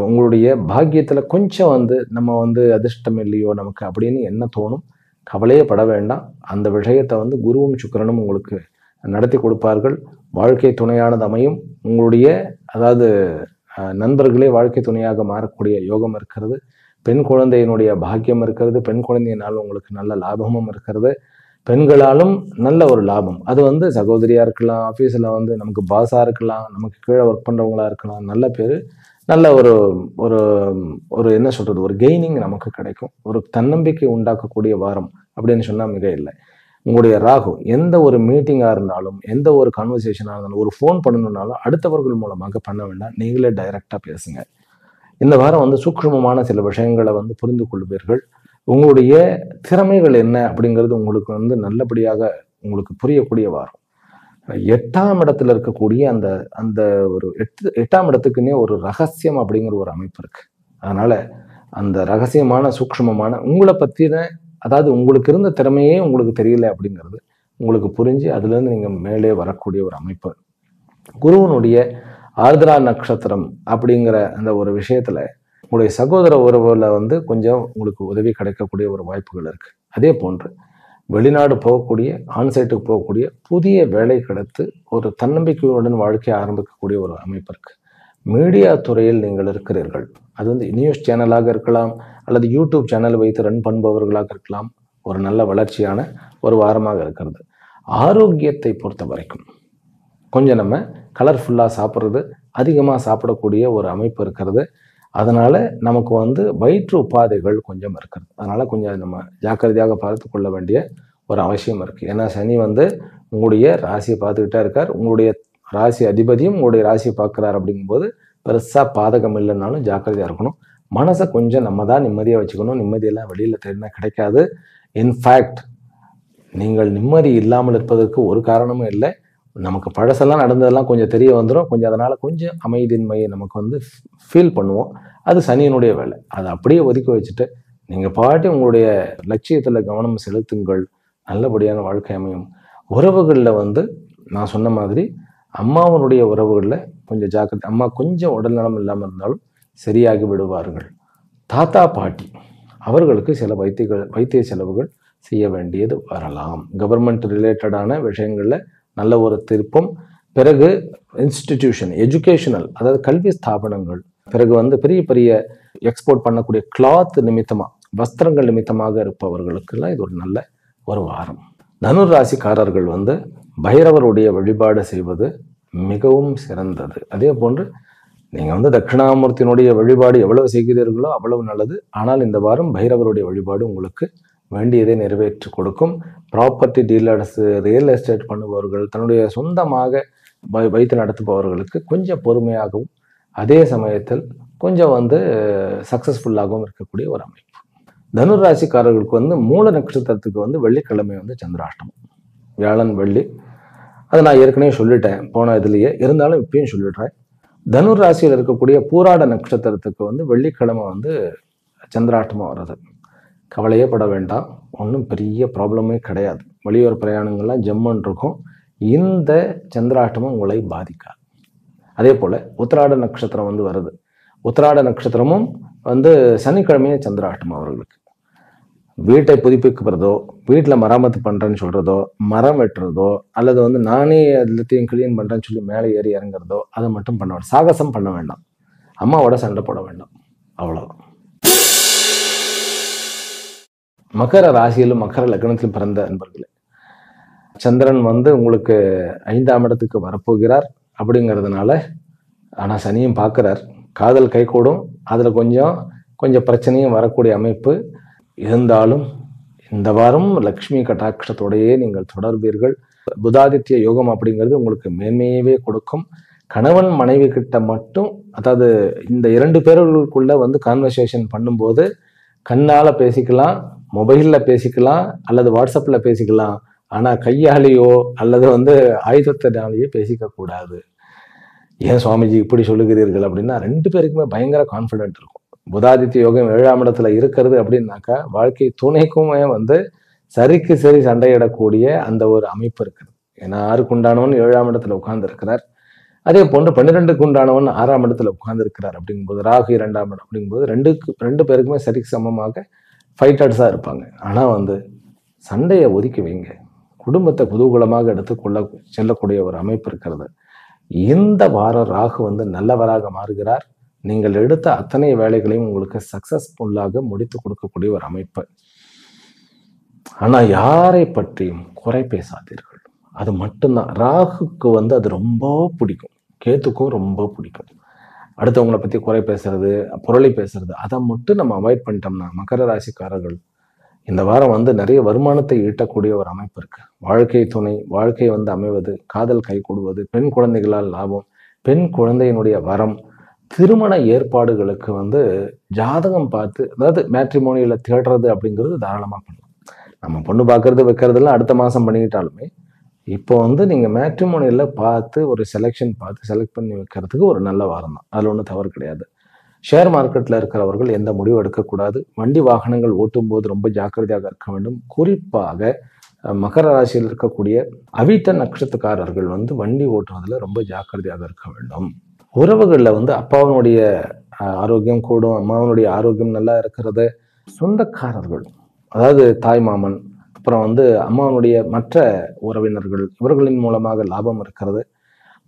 உங்களுடைய பாக்கியத்துல கொஞ்சம் நம்ம அதிர்ஷ்டம் இல்லையோ நமக்கு அப்படின்னு என்ன தோணும். கவலையே பட வேண்டாம். அந்த விஷயத்தை குருவும் சுக்கிரனும் உங்களுக்கு நடத்தி கொடுப்பார்கள். வாழ்க்கை துணையானது அமையும். உங்களுடைய அதாவது நண்பர்களே வாழ்க்கை துணையாக மாறக்கூடிய யோகம் இருக்கிறது. பெண் குழந்தையினுடைய பாக்கியம் இருக்கிறது. பெண் குழந்தையினால் உங்களுக்கு நல்ல லாபமும் இருக்கிறது. பெண்களாலும் நல்ல ஒரு லாபம். அது சகோதரியா இருக்கலாம், ஆஃபீஸில் நமக்கு பாஸாக இருக்கலாம், நமக்கு கீழே ஒர்க் பண்ணுறவங்களா இருக்கலாம், நல்ல பேர் நல்ல ஒரு ஒரு ஒரு என்ன சொல்றது, ஒரு கெய்னிங் நமக்கு கிடைக்கும். ஒரு தன்னம்பிக்கை உண்டாக்கக்கூடிய வாரம் அப்படின்னு சொன்னா மிக இல்லை. உங்களுடைய ராகு எந்த ஒரு மீட்டிங்கா இருந்தாலும், எந்த ஒரு கான்வர்சேஷனா இருந்தாலும், ஒரு ஃபோன் பண்ணணும்னாலும் அடுத்தவர்கள் மூலமாக பண்ண வேண்டாம். நீங்களே டைரக்டா பேசுங்க. இந்த வாரம் வந்து சூக்ஷ்மமான சில விஷயங்களை வந்து புரிந்து கொள்வீர்கள். உங்களுடைய திறமைகள் என்ன அப்படிங்கிறது உங்களுக்கு வந்து நல்லபடியாக உங்களுக்கு புரியக்கூடிய வாரம். 8ஆம் இடத்துல இருக்கக்கூடிய அந்த அந்த ஒரு 8ஆம் இடத்துக்குன்னே ஒரு ரகசியம் அப்படிங்கிற ஒரு அமைப்பு இருக்கு. அதனால அந்த ரகசியமான சூக்ஷ்மமான உங்களை பத்தின, அதாவது உங்களுக்கு இருந்த திறமையே உங்களுக்கு தெரியல அப்படிங்கிறது உங்களுக்கு புரிஞ்சு அதுல இருந்து நீங்க மேலே வரக்கூடிய ஒரு அமைப்பு. குருவனுடைய ஆர்திரா நட்சத்திரம் அப்படிங்கிற அந்த ஒரு விஷயத்துல உங்களுடைய சகோதர உறவுல வந்து கொஞ்சம் உங்களுக்கு உதவி கிடைக்கக்கூடிய ஒரு வாய்ப்புகள் இருக்கு. அதே போன்று வெளிநாடு போகக்கூடிய, ஆன்சைட்டுக்கு போகக்கூடிய, புதிய வேலை கிடைத்து ஒரு தன்னம்பிக்கையுடன் வாழ்க்கையை ஆரம்பிக்கக்கூடிய ஒரு அமைப்பு இருக்கு. மீடியா துறையில் நீங்கள் இருக்கிறீர்கள். அது வந்து நியூஸ் சேனலாக இருக்கலாம், அல்லது யூடியூப் சேனல் வைத்து ரன் பண்ணுபவர்களாக இருக்கலாம். ஒரு நல்ல வளர்ச்சியான ஒரு வாரமாக இருக்கிறது. ஆரோக்கியத்தை பொறுத்த வரைக்கும் கொஞ்சம் நம்ம கலர்ஃபுல்லாக சாப்பிட்றது, அதிகமாக சாப்பிடக்கூடிய ஒரு அமைப்பு இருக்கிறது. அதனால நமக்கு வந்து வயிற்று உபாதைகள் கொஞ்சம் இருக்கிறது. அதனால கொஞ்சம் நம்ம ஜாக்கிரதையாக பார்த்து கொள்ள வேண்டிய ஒரு அவசியம் இருக்கு. ஏன்னா சனி வந்து உங்களுடைய ராசியை பார்த்துக்கிட்டே இருக்கார். உங்களுடைய ராசி அதிபதியும் உங்களுடைய ராசியை பார்க்கிறார். அப்படிங்கும்போது பெருசா பாதகம் இல்லைன்னாலும் ஜாக்கிரதையா இருக்கணும். மனசை கொஞ்சம் நம்ம தான் நிம்மதியாக வச்சுக்கணும். நிம்மதியெல்லாம் வெளியில தேடினா கிடைக்காது. இன்ஃபேக்ட் நீங்கள் நிம்மதி இல்லாமல் இருப்பதற்கு ஒரு காரணமும் இல்லை. நமக்கு பழசெல்லாம் நடந்ததெல்லாம் கொஞ்சம் தெரிய வந்துடும். கொஞ்சம் அதனால கொஞ்சம் அமைதியின்மையை நமக்கு வந்து ஃபீல் பண்ணுவோம். அது சனியினுடைய வேலை. அதை அப்படியே ஒதுக்கி வச்சுட்டு நீங்க பாட்டு உங்களுடைய லட்சியத்துல கவனம் செலுத்துங்கள். நல்லபடியான வாழ்க்கை அமையும். உறவுகளில் வந்து நான் சொன்ன மாதிரி அம்மாவனுடைய உறவுகளில் கொஞ்சம் ஜாக்கிரதை. அம்மா கொஞ்சம் உடல் நலம் இல்லாமல் இருந்தாலும் சரியாகி விடுவார்கள். தாத்தா பாட்டி அவர்களுக்கு சில வைத்திய செலவுகள் செய்ய வேண்டியது வரலாம். கவர்மெண்ட் ரிலேட்டடான விஷயங்கள்ல நல்ல ஒரு திருப்பம். பிறகு இன்ஸ்டிடியூஷன் எஜுகேஷனல், அதாவது கல்வி ஸ்தாபனங்கள், பிறகு வந்து பெரிய பெரிய எக்ஸ்போர்ட் பண்ணக்கூடிய கிளாத் நிமித்தமா, வஸ்திரங்கள் நிமித்தமாக இருப்பவர்களுக்கெல்லாம் இது ஒரு நல்ல ஒரு வாரம். தனுர் ராசிக்காரர்கள் வந்து பைரவருடைய வழிபாடு செய்வது மிகவும் சிறந்தது. அதே போன்று நீங்க வந்து தட்சிணாமூர்த்தியினுடைய வழிபாடு எவ்வளவு செய்கிறீர்களோ அவ்வளவு நல்லது. ஆனால் இந்த வாரம் பைரவருடைய வழிபாடு உங்களுக்கு வேண்டியதை நிறைவேற்றி கொடுக்கும். ப்ராப்பர்ட்டி டீலர்ஸ், ரியல் எஸ்டேட் பண்ணுபவர்கள், தன்னுடைய சொந்தமாக வைத்து நடத்துபவர்களுக்கு கொஞ்சம் பொறுமையாகவும் அதே சமயத்தில் கொஞ்சம் வந்து சக்சஸ்ஃபுல்லாகவும் இருக்கக்கூடிய ஒரு அமைப்பு. தனுர் ராசிக்காரர்களுக்கு வந்து மூல நட்சத்திரத்துக்கு வந்து வெள்ளிக்கிழமை வந்து சந்திராஷ்டமம், வியாழன் வெள்ளி. அதை நான் ஏற்கனவே சொல்லிட்டேன் போன இதுலயே, இருந்தாலும் இப்பயும் சொல்லிடுறேன். தனுர் ராசியில் இருக்கக்கூடிய பூராட நட்சத்திரத்துக்கு வந்து வெள்ளிக்கிழமை வந்து சந்திராஷ்டமம் வர்றது. கவலையே பட வேண்டாம், ஒன்றும் பெரிய ப்ராப்ளமே கிடையாது. வெளியூர் பிரயாணங்கள்லாம் ஜம்முன்னு இருக்கும். இந்த சந்திராஷ்டமம் உங்களை பாதிக்காது. அதே போல உத்திராட நட்சத்திரம் வந்து வருது. உத்திராட நட்சத்திரமும் வந்து சனிக்கிழமையே சந்திராஷ்டமம் அவர்களுக்கு. வீட்டை புதுப்பிக்கிறதோ, வீட்டில் மராமத்து பண்றேன்னு சொல்றதோ, மரம் வெட்டுறதோ, அல்லது வந்து நானே எல்லாத்தையும் கிளீன் பண்றேன்னு சொல்லி மேலே ஏறி இறங்குறதோ, அதை மட்டும் பண்ண வேண்டாம். சாகசம் பண்ண வேண்டாம். அம்மாவோட சண்டை போட வேண்டாம். அவ்வளவுதான். மகர ராசியிலும் மகர லக்னத்திலும் பிறந்த அன்பர்களே, சந்திரன் வந்து உங்களுக்கு 5ஆம் இடத்துக்கு வரப்போகிறார். அப்படிங்கிறதுனால, ஆனா சனியும் பார்க்கிறார். காதல் கைகூடும். அதுல கொஞ்சம் பிரச்சனையும் வரக்கூடிய அமைப்பு இருந்தாலும் இந்த வாரம் லக்ஷ்மி கட்டாட்சத்தோடையே நீங்கள் தொடர்வீர்கள். புதாதித்ய யோகம் அப்படிங்கிறது உங்களுக்கு மேன்மையவே கொடுக்கும். கணவன் மனைவி கிட்ட மட்டும், அதாவது இந்த 2 பேர்களுக்குள்ள வந்து கான்வர்சேஷன் பண்ணும்போது கண்ணால பேசிக்கலாம், மொபைல்ல பேசிக்கலாம், அல்லது வாட்ஸ்அப்ல பேசிக்கலாம். ஆனா கையாலேயோ அல்லது வந்து ஆயுதத்தினாலேயோ பேசிக்க கூடாது. ஏன் சுவாமிஜி இப்படி சொல்லுகிறீர்கள் அப்படின்னா, 2 பேருக்குமே பயங்கர கான்ஃபிடென்ட் இருக்கும். புதாதித்ய யோகம் 7ஆம் இடத்துல இருக்கிறது அப்படின்னாக்கா வாழ்க்கை துணைக்குமே வந்து சரிக்கு சரி சண்டையிடக்கூடிய அந்த ஒரு அமைப்பு இருக்குது. ஏன்னா 6க்கு உண்டானவன் 7ஆம் இடத்துல உட்கார்ந்து இருக்கிறார். அதே போன்று 12க்கு உண்டானவன் 6ஆம் இடத்துல உட்கார்ந்து இருக்கிறார். அப்படிங்கும்போது ராகு 2ஆம் இடம் அப்படிங்கும்போது 2 பேருக்குமே சரிக்கு சமமாக ஃபைட்டர்ஸா இருப்பாங்க. ஆனா வந்து சண்டையை ஒதுக்கி வைங்க. குடும்பத்தை குதூகலமாக எடுத்துக்கொள்ள செல்லக்கூடிய ஒரு அமைப்பு இருக்கிறது. இந்த வாரம் ராகு வந்து நல்லவராக மாறுகிறார். நீங்கள் எடுத்த அத்தனை வேலைகளையும் உங்களுக்கு சக்சஸ்ஃபுல்லாக முடித்து கொடுக்கக்கூடிய ஒரு அமைப்பு. ஆனா யாரை பற்றியும் குறை பேசாதீர்கள். அது மட்டும்தான். ராகுக்கு வந்து அது ரொம்ப பிடிக்கும், கேத்துக்கும் ரொம்ப பிடிக்கும். அடுத்தவங்களை பற்றி குறை பேசுறது, புரளி பேசுறது, அதை மட்டும் நம்ம அவாய்ட் பண்ணிட்டோம்னா மகர ராசிக்காரர்கள் இந்த வாரம் வந்து நிறைய வருமானத்தை ஈட்டக்கூடிய ஒரு அமைப்பு இருக்கு. வாழ்க்கை துணை, வாழ்க்கை வந்து அமைவது, காதல் கைகூடுவது, பெண் குழந்தைகளால் லாபம், பெண் குழந்தையினுடைய வரம், திருமண ஏற்பாடுகளுக்கு வந்து ஜாதகம் பார்த்து, அதாவது மேட்ரிமோனியில தேடுறது அப்படிங்கிறது தாராளமாக பண்ணலாம். நம்ம பொண்ணு பார்க்கறது வைக்கிறதுலாம் அடுத்த மாதம் பண்ணிக்கிட்டாலுமே இப்போ வந்து நீங்கள் மேட்ரிமோனியில் பார்த்து ஒரு செலெக்ஷன் பார்த்து செலக்ட் பண்ணி வைக்கிறதுக்கு ஒரு நல்ல வாரம் தான். அதில் ஒன்றும் தவறு கிடையாது. ஷேர் மார்க்கெட்டில் இருக்கிறவர்கள் எந்த முடிவும் எடுக்கக்கூடாது. வண்டி வாகனங்கள் ஓட்டும் போது ரொம்ப ஜாக்கிரதையாக இருக்க வேண்டும். குறிப்பாக மகர ராசியில் இருக்கக்கூடிய அவிட்ட நட்சத்திரக்காரர்கள் வந்து வண்டி ஓட்டுவதில் ரொம்ப ஜாக்கிரதையாக இருக்க வேண்டும். உறவுகளில் வந்து அப்பாவினுடைய ஆரோக்கியம் கூடும், அம்மாவனுடைய ஆரோக்கியம் நல்லா இருக்கிறது. சொந்தக்காரர்கள், அதாவது தாய் மாமன், அப்புறம் வந்து அம்மாவனுடைய மற்ற உறவினர்கள், இவர்களின் மூலமாக லாபம் இருக்கிறது.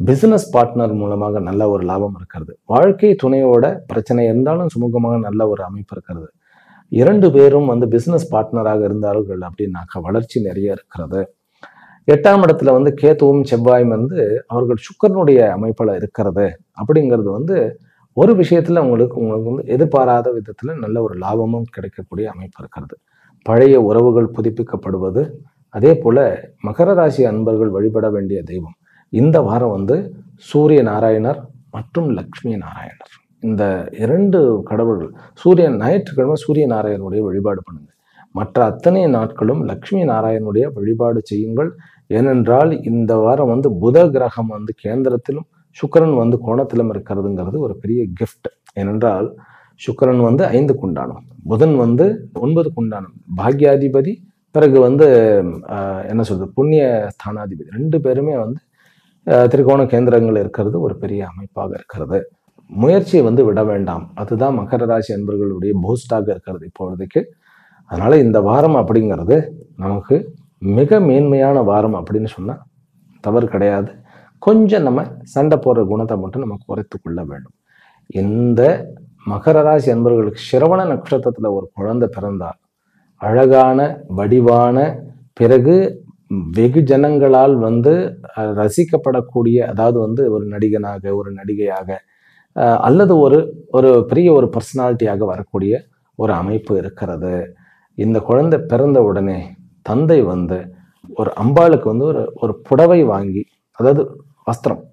பிசினஸ் பார்ட்னர் மூலமாக நல்ல ஒரு லாபம் இருக்கிறது. வாழ்க்கை துணையோட பிரச்சனை இருந்தாலும் சுமூகமாக நல்ல ஒரு அமைப்பு இருக்கிறது. 2 பேரும் வந்து பிசினஸ் பார்ட்னராக இருந்தார்கள் அப்படின்னாக்கா வளர்ச்சி நிறைய இருக்கிறது. 8ஆம் இடத்துல வந்து கேத்துவும் செவ்வாயும் வந்து அவர்கள் சுக்கிரனுடைய அமைப்புல இருக்கிறது அப்படிங்கிறது வந்து ஒரு விஷயத்துல உங்களுக்கு வந்து எதிர்பாராத விதத்துல நல்ல ஒரு லாபமும் கிடைக்கக்கூடிய அமைப்பு இருக்கிறது. பழைய உறவுகள் புதுப்பிக்கப்படுவது, அதே போல மகர ராசி அன்பர்கள் வழிபட வேண்டிய தெய்வம் இந்த வாரம் வந்து சூரிய நாராயணர் மற்றும் லக்ஷ்மி நாராயணர். இந்த 2 கடவுள்கள், ஞாயிற்றுக்கிழமை சூரிய நாராயணனுடைய வழிபாடு பண்ணுங்க. மற்ற அத்தனை நாட்களும் லக்ஷ்மி நாராயணனுடைய வழிபாடு செய்யுங்கள். ஏனென்றால் இந்த வாரம் வந்து புத கிரகம் வந்து கேந்திரத்திலும் சுக்கிரன் வந்து கோணத்திலும் இருக்கிறதுங்கிறது ஒரு பெரிய கிஃப்ட். ஏனென்றால் சுக்கிரன் வந்து 5க்கு உண்டானம், புதன் வந்து 9க்கு உண்டானம், பாக்யாதிபதி, பிறகு வந்து என்ன சொல்றது புண்ணிய ஸ்தானாதிபதி. 2 பேருமே வந்து திரிகோண கேந்திரங்கள் இருக்கிறது ஒரு பெரிய அமைப்பாக இருக்கிறது. முயற்சியை வந்து விட வேண்டாம். அதுதான் மகர ராசி அன்பர்களுடைய பூஸ்டாக இருக்கிறது இப்பொழுதைக்கு. அதனால இந்த வாரம் அப்படிங்கிறது நமக்கு மிக மேன்மையான வாரம் அப்படின்னு சொன்னா தவறு கிடையாது. கொஞ்சம் நம்ம சண்டை போடுற குணத்தை மட்டும் நம்ம குறைத்து கொள்ள வேண்டும். இந்த மகர ராசி அன்பர்களுக்கு சிரவண நட்சத்திரத்துல ஒரு குழந்தை பிறந்தால் அழகான வடிவான, பிறகு வெகு ஜனங்களால் வந்து ரசிக்கப்படக்கூடிய, அதாவது வந்து ஒரு நடிகனாக, ஒரு நடிகையாக, அல்லது ஒரு பெரிய ஒரு பர்சனாலிட்டியாக வரக்கூடிய ஒரு அமைப்பு இருக்கிறது. இந்த குழந்தை பிறந்த உடனே தந்தை வந்து ஒரு அம்பாளுக்கு வந்து ஒரு புடவை வாங்கி, அதாவது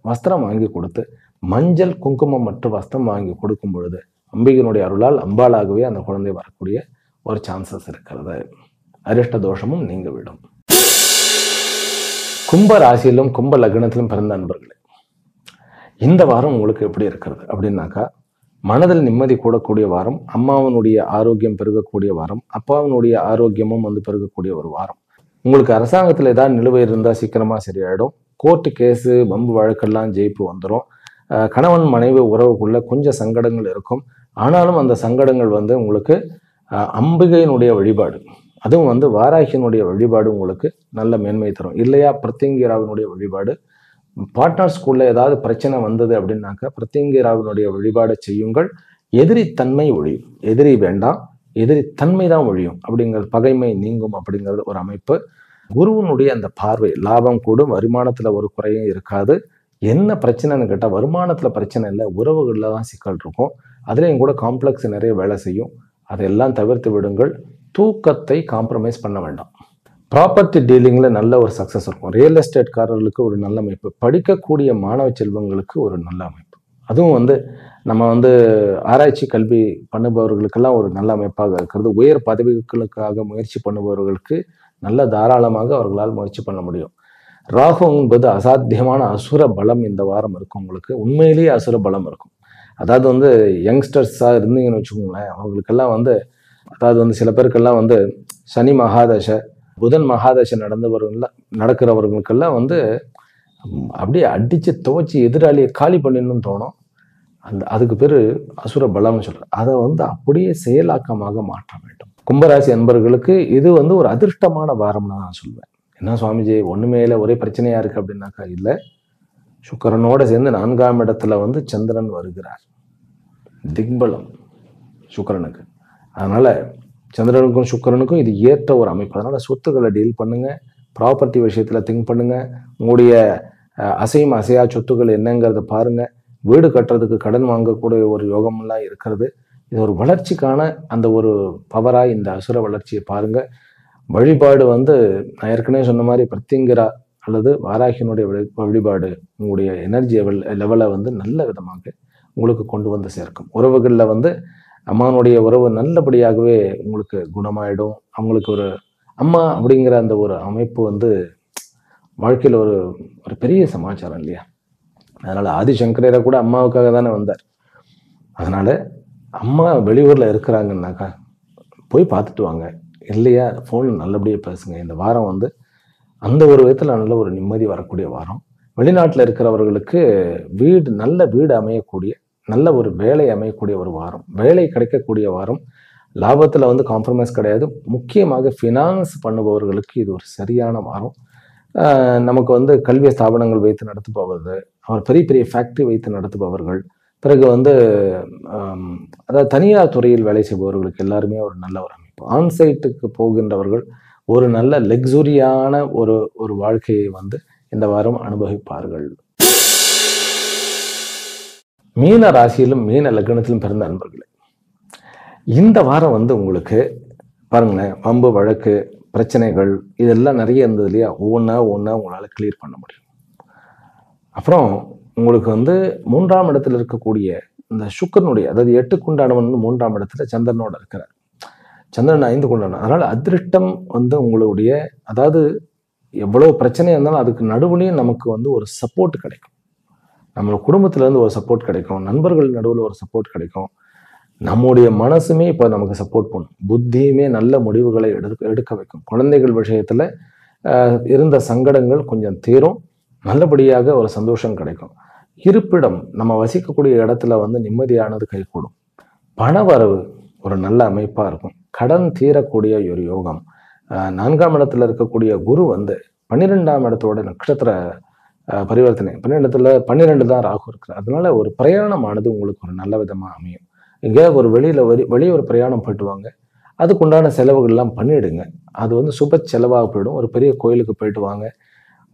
வஸ்திரம் வாங்கி கொடுத்து, மஞ்சள் குங்குமம் மற்றும் வஸ்திரம் வாங்கி கொடுக்கும் பொழுது அம்பிகையினுடைய அருளால் அம்பாளாகவே அந்த குழந்தை வரக்கூடிய ஒரு சான்சஸ் இருக்கிறது. அரிஷ்ட தோஷமும் நீங்கிவிடும். கும்ப ராசியிலும் கும்ப லக்னத்திலும் பிறந்த அன்பர்களே, இந்த வாரம் உங்களுக்கு எப்படி இருக்கிறது அப்படின்னாக்கா, மனதில் நிம்மதி கூடக்கூடிய வாரம், அம்மாவனுடைய ஆரோக்கியம் பெருகக்கூடிய வாரம், அப்பாவினுடைய ஆரோக்கியமும் வந்து பெருகக்கூடிய ஒரு வாரம். உங்களுக்கு அரசாங்கத்தில் ஏதாவது நிலுவை இருந்தால் சீக்கிரமா சரியாயிடும். கோர்ட்டு கேஸு வம்பு வழக்கெல்லாம் ஜெயிப்பு வந்துடும். கணவன் மனைவி உறவுக்குள்ள கொஞ்சம் சங்கடங்கள் இருக்கும். ஆனாலும் அந்த சங்கடங்கள் வந்து உங்களுக்கு அம்பிகையினுடைய வழிபாடு, அதுவும் வந்து வாராகியினுடைய வழிபாடு உங்களுக்கு நல்ல மேன்மை தரும். இல்லையா பிரத்யங்கிராவினுடைய வழிபாடு. பார்ட்னர்ஸ்குள்ள ஏதாவது பிரச்சனை வந்தது அப்படின்னாக்கா பிரத்யங்கிராவினுடைய வழிபாடை செய்யுங்கள். எதிரித்தன்மை ஒழியும். எதிரி வேண்டாம், எதிரித்தன்மை தான் ஒழியும். அப்படிங்கிறது பகைமை நீங்கும் அப்படிங்கிறது ஒரு அமைப்பு. குருவனுடைய அந்த பார்வை, லாபம் கூடும், வருமானத்துல ஒரு குறையும் இருக்காது. என்ன பிரச்சனைன்னு கேட்டால் வருமானத்துல பிரச்சனை இல்லை, உறவுகள்ல தான் சிக்கல் இருக்கும். அதுலேயும் கூட காம்ப்ளெக்ஸ் நிறைய வேலை செய்யும். அதையெல்லாம் தவிர்த்து விடுங்கள். தூக்கத்தை காம்ப்ரமைஸ் பண்ண வேண்டாம். ப்ராப்பர்ட்டி டீலிங்ல நல்ல ஒரு சக்சஸ் இருக்கும். ரியல் எஸ்டேட்காரர்களுக்கு ஒரு நல்ல அமைப்பு. படிக்கக்கூடிய மாணவ செல்வங்களுக்கு ஒரு நல்ல அமைப்பு. அதுவும் வந்து நம்ம வந்து ஆராய்ச்சி கல்வி பண்ணுபவர்களுக்கெல்லாம் ஒரு நல்ல அமைப்பாக இருக்கிறது. உயர் பதவிகளுக்காக முயற்சி பண்ணுபவர்களுக்கு நல்ல தாராளமாக அவர்களால் முயற்சி பண்ண முடியும். ராகு என்பது அசாத்தியமான அசுர பலம் இந்த வாரம் இருக்கும். உங்களுக்கு உண்மையிலேயே அசுர பலம் இருக்கும். அதாவது வந்து யங்ஸ்டர்ஸாக இருந்தீங்கன்னு வச்சுக்கோங்களேன், அவங்களுக்கெல்லாம் வந்து, அதாவது வந்து சில பேருக்கெல்லாம் வந்து சனி மகாதசை, புதன் மகாதசை நடக்கிறவர்களுக்கெல்லாம் வந்து அப்படியே அடிச்சு துவச்சி எதிராளியை காலி பண்ணிடணும்னு தோணும். அதுக்கு பேர் அசுர பலம்னு சொல்றேன். அதை வந்து அப்படியே செயலாக்கமாக மாற்ற வேண்டும். கும்பராசி அன்பர்களுக்கு இது வந்து ஒரு அதிர்ஷ்டமான வாரம்னு நான் சொல்வேன். என்ன சுவாமிஜி ஒண்ணுமே இல்லை, ஒரே பிரச்சனையா இருக்கு அப்படின்னாக்கா இல்லை. சுக்கிரனோட சேர்ந்து 4ஆம் இடத்துல வந்து சந்திரன் வருகிறார். திக்பலம் சுக்கிரனுக்கு. அதனால சந்திரனுக்கும் சுக்கிரனுக்கும் இது ஏற்ற ஒரு அமைப்பு. அதனால சொத்துக்களை டீல் பண்ணுங்க. ப்ராப்பர்ட்டி விஷயத்துல திங்க் பண்ணுங்க. உங்களுடைய அசையும் அசையா சொத்துக்கள் என்னங்கிறத பாருங்க. வீடு கட்டுறதுக்கு கடன் வாங்கக்கூடிய ஒரு யோகம்லாம் இருக்கிறது. இது ஒரு வளர்ச்சிக்கான அந்த ஒரு பவராக இந்த அசுர வளர்ச்சியை பாருங்க. வழிபாடு வந்து நான் ஏற்கனவே சொன்ன மாதிரி பிரத்திங்கரா அல்லது வாராகியினுடைய வழிபாடு உங்களுடைய எனர்ஜி லெவலை வந்து நல்ல விதமாக உங்களுக்கு கொண்டு வந்து சேர்க்கும். உறவுகளில் வந்து அம்மானுடைய உறவு நல்லபடியாகவே உங்களுக்கு குணமாயிடும். அவங்களுக்கு ஒரு அம்மா அப்படிங்கிற அந்த ஒரு அமைப்பு வந்து வாழ்க்கையில் ஒரு ஒரு பெரிய சமாச்சாரம் இல்லையா? அதனால ஆதிசங்கரரை கூட அம்மாவுக்காக தானே வந்தார். அதனால அம்மா வெளியூர்ல இருக்கிறாங்கன்னாக்கா போய் பார்த்துட்டு வாங்க. இல்லையா ஃபோனில் நல்லபடியாக பேசுங்க. இந்த வாரம் வந்து அந்த ஒரு விதத்தில் நல்ல ஒரு நிம்மதி வரக்கூடிய வாரம். வெளிநாட்டில் இருக்கிறவர்களுக்கு நல்ல வீடு அமையக்கூடிய, நல்ல ஒரு வேலை அமையக்கூடிய ஒரு வாரம், வேலை கிடைக்கக்கூடிய வாரம். லாபத்தில் வந்து காம்ப்ரமைஸ் கிடையாது. முக்கியமாக ஃபினான்ஸ் பண்ணுபவர்களுக்கு இது ஒரு சரியான வாரம். நமக்கு வந்து கல்வி ஸ்தாபனங்கள் வைத்து நடத்துபவர்கள், அவர் பெரிய பெரிய ஃபேக்ட்ரி வைத்து நடத்துபவர்கள், பிறகு வந்து அதாவது தனியார் துறையில் வேலை செய்பவர்களுக்கு எல்லாருமே ஒரு நல்ல ஒரு அமைப்பு. ஆன்சைட்டுக்கு போகின்றவர்கள் ஒரு நல்ல லக்ஸுரியான ஒரு வாழ்க்கையை வந்து இந்த வாரம் அனுபவிப்பார்கள். மீன ராசியிலும் மீன லக்னத்திலும் பிறந்த நண்பர்களே, இந்த வாரம் வந்து உங்களுக்கு பாருங்களேன், வம்பு வழக்கு பிரச்சனைகள் இதெல்லாம் நிறைய இருந்தது இல்லையா? ஒவ்வொன்றா உங்களால் கிளியர் பண்ண முடியும். அப்புறம் உங்களுக்கு வந்து 3ஆம் இடத்துல இருக்கக்கூடிய இந்த சுக்கிரனுடைய, அதாவது 8க்குண்டானவன் 3ஆம் இடத்துல சந்திரனோட இருக்கிறார். சந்திரன் 5க்குண்டான, அதனால அதிருஷ்டம் வந்து உங்களுடைய, அதாவது எவ்வளவு பிரச்சனை இருந்தாலும் அதுக்கு நடுவுலையும் நமக்கு வந்து ஒரு சப்போர்ட் கிடைக்கும். நம்ம குடும்பத்துல இருந்து ஒரு சப்போர்ட் கிடைக்கும், நண்பர்கள் நடுவில் ஒரு சப்போர்ட் கிடைக்கும், நம்முடைய மனசுமே இப்போ நமக்கு சப்போர்ட் பண்ணும், புத்தியுமே நல்ல முடிவுகளை எடுக்க வைக்கும். குழந்தைகள் விஷயத்துல இருந்த சங்கடங்கள் கொஞ்சம் தீரும், நல்லபடியாக ஒரு சந்தோஷம் கிடைக்கும். இருப்பிடம், நம்ம வசிக்கக்கூடிய இடத்துல வந்து நிம்மதியானது கைகூடும். பணவரவு ஒரு நல்ல அமைப்பா இருக்கும். கடன் தீரக்கூடிய ஒரு யோகம். 4ஆம் இடத்துல இருக்கக்கூடிய குரு வந்து 12ஆம் இடத்தோட நட்சத்திர பரிவர்த்தனை, 12 தான் ராகு இருக்கிறார். அதனால ஒரு பிரயாணமானது உங்களுக்கு ஒரு நல்ல விதமா அமையும். எங்கேயாவது ஒரு வெளியூர் பிரயாணம் போயிட்டு வாங்க, அதுக்குண்டான செலவுகள்லாம் பண்ணிடுங்க. அது வந்து சுப செலவாக போயிடும். ஒரு பெரிய கோயிலுக்கு போயிட்டு வாங்க,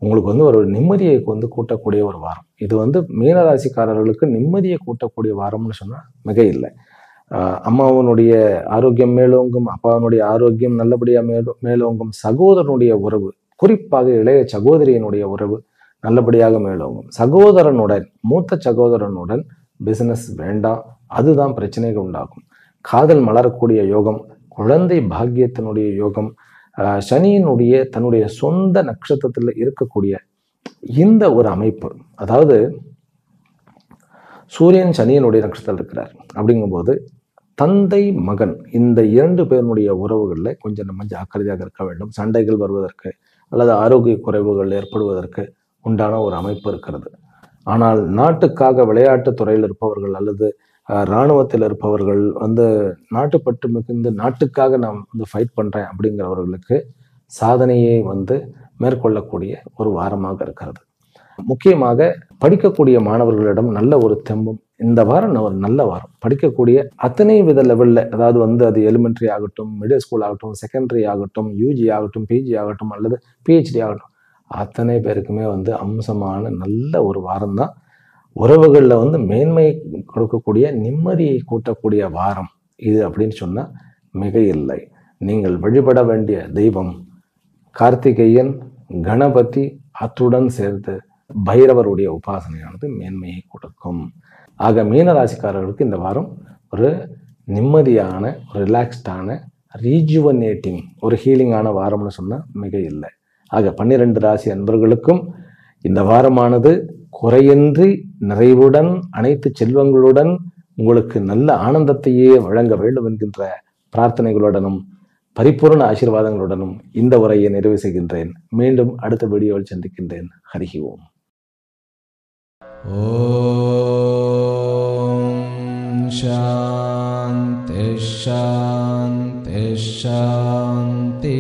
உங்களுக்கு வந்து ஒரு நிம்மதியை வந்து கூட்டக்கூடிய ஒரு வாரம். இது வந்து மீனராசிக்காரர்களுக்கு நிம்மதியை கூட்டக்கூடிய வாரம்னு சொன்னா மிக இல்லை. அம்மாவனுடைய ஆரோக்கியம் மேலோங்கும், அப்பாவனுடைய ஆரோக்கியம் நல்லபடியா மேலோங்கும், சகோதரனுடைய உறவு, குறிப்பாக இளைய சகோதரியினுடைய உறவு நல்லபடியாக மேலோங்கும். சகோதரனுடன், மூத்த சகோதரனுடன் பிசினஸ் வேண்டாம், அதுதான் பிரச்சனைகள் உண்டாகும். காதல் மலரக்கூடிய யோகம், குழந்தை பாக்கியத்தினுடைய யோகம், சனியினுடைய தன்னுடைய சொந்த நட்சத்திரத்தில் இருக்கக்கூடிய இந்த ஒரு அமைப்பு, அதாவது சூரியன் சனியனுடைய நட்சத்திரத்தில் இருக்கிறார். அப்படிங்கும்போது தந்தை மகன் இந்த 2 பேருடைய உறவுகளில் கொஞ்சம் நம்ம ஜாக்கிரதையாக இருக்க வேண்டும். சண்டைகள் வருவதற்கு அல்லது ஆரோக்கிய குறைவுகள் ஏற்படுவதற்கு உண்டான ஒரு அமைப்பு இருக்கிறது. ஆனால் நாட்டுக்காக விளையாட்டு துறையில் இருப்பவர்கள் அல்லது இராணுவத்தில் இருப்பவர்கள் வந்து நாட்டுப்பற்று மிகுந்து நாட்டுக்காக நான் வந்து ஃபைட் பண்றேன் அப்படிங்கிறவர்களுக்கு சாதனையை வந்து மேற்கொள்ளக்கூடிய ஒரு வாரமாக இருக்கிறது. முக்கியமாக படிக்கக்கூடிய மாணவர்களிடம் நல்ல ஒரு தெம்பும், இந்த வாரம் ஒரு நல்ல வாரம். படிக்கக்கூடிய அத்தனை வித லெவல்ல, அதாவது வந்து அது எலிமெண்ட்ரி ஆகட்டும், மிடில் ஸ்கூல் ஆகட்டும், செகண்டரி ஆகட்டும், யூஜி ஆகட்டும், பிஜி ஆகட்டும் அல்லது பிஹெச்டி ஆகட்டும், அத்தனை பேருக்குமே வந்து அம்சமான நல்ல ஒரு வாரம் தான். உறவுகளில் வந்து மேன்மை கொடுக்கக்கூடிய, நிம்மதியை கூட்டக்கூடிய வாரம் இது அப்படின்னு சொன்னா மிக இல்லை. நீங்கள் வழிபட வேண்டிய தெய்வம் கார்த்திகேயன், கணபதி, அத்துடன் சேர்த்து பைரவருடைய உபாசனையானது மேன்மையை கொடுக்கும். ஆக மீனராசிக்காரர்களுக்கு இந்த வாரம் ஒரு நிம்மதியான, ஒரு ரிலாக்ஸ்டான, ரீஜுவனேட்டிங், ஒரு ஹீலிங்கான வாரம்னு சொன்னால் மிக இல்லை. ஆக 12 ராசி அன்பர்களுக்கும் இந்த வாரமானது குறையின்றி நிறைவுடன் அனைத்து செல்வங்களுடன் உங்களுக்கு நல்ல ஆனந்தத்தையே வழங்க வேண்டும் என்கின்ற பிரார்த்தனைகளுடனும் பரிபூர்ண ஆசீர்வாதங்களுடனும் இந்த உரையை நிறைவு செய்கின்றேன். மீண்டும் அடுத்த வீடியோவில் சந்திக்கின்றேன். ஹரிஹி ஓம். ஓம் சாந்தி சாந்தி சாந்தி.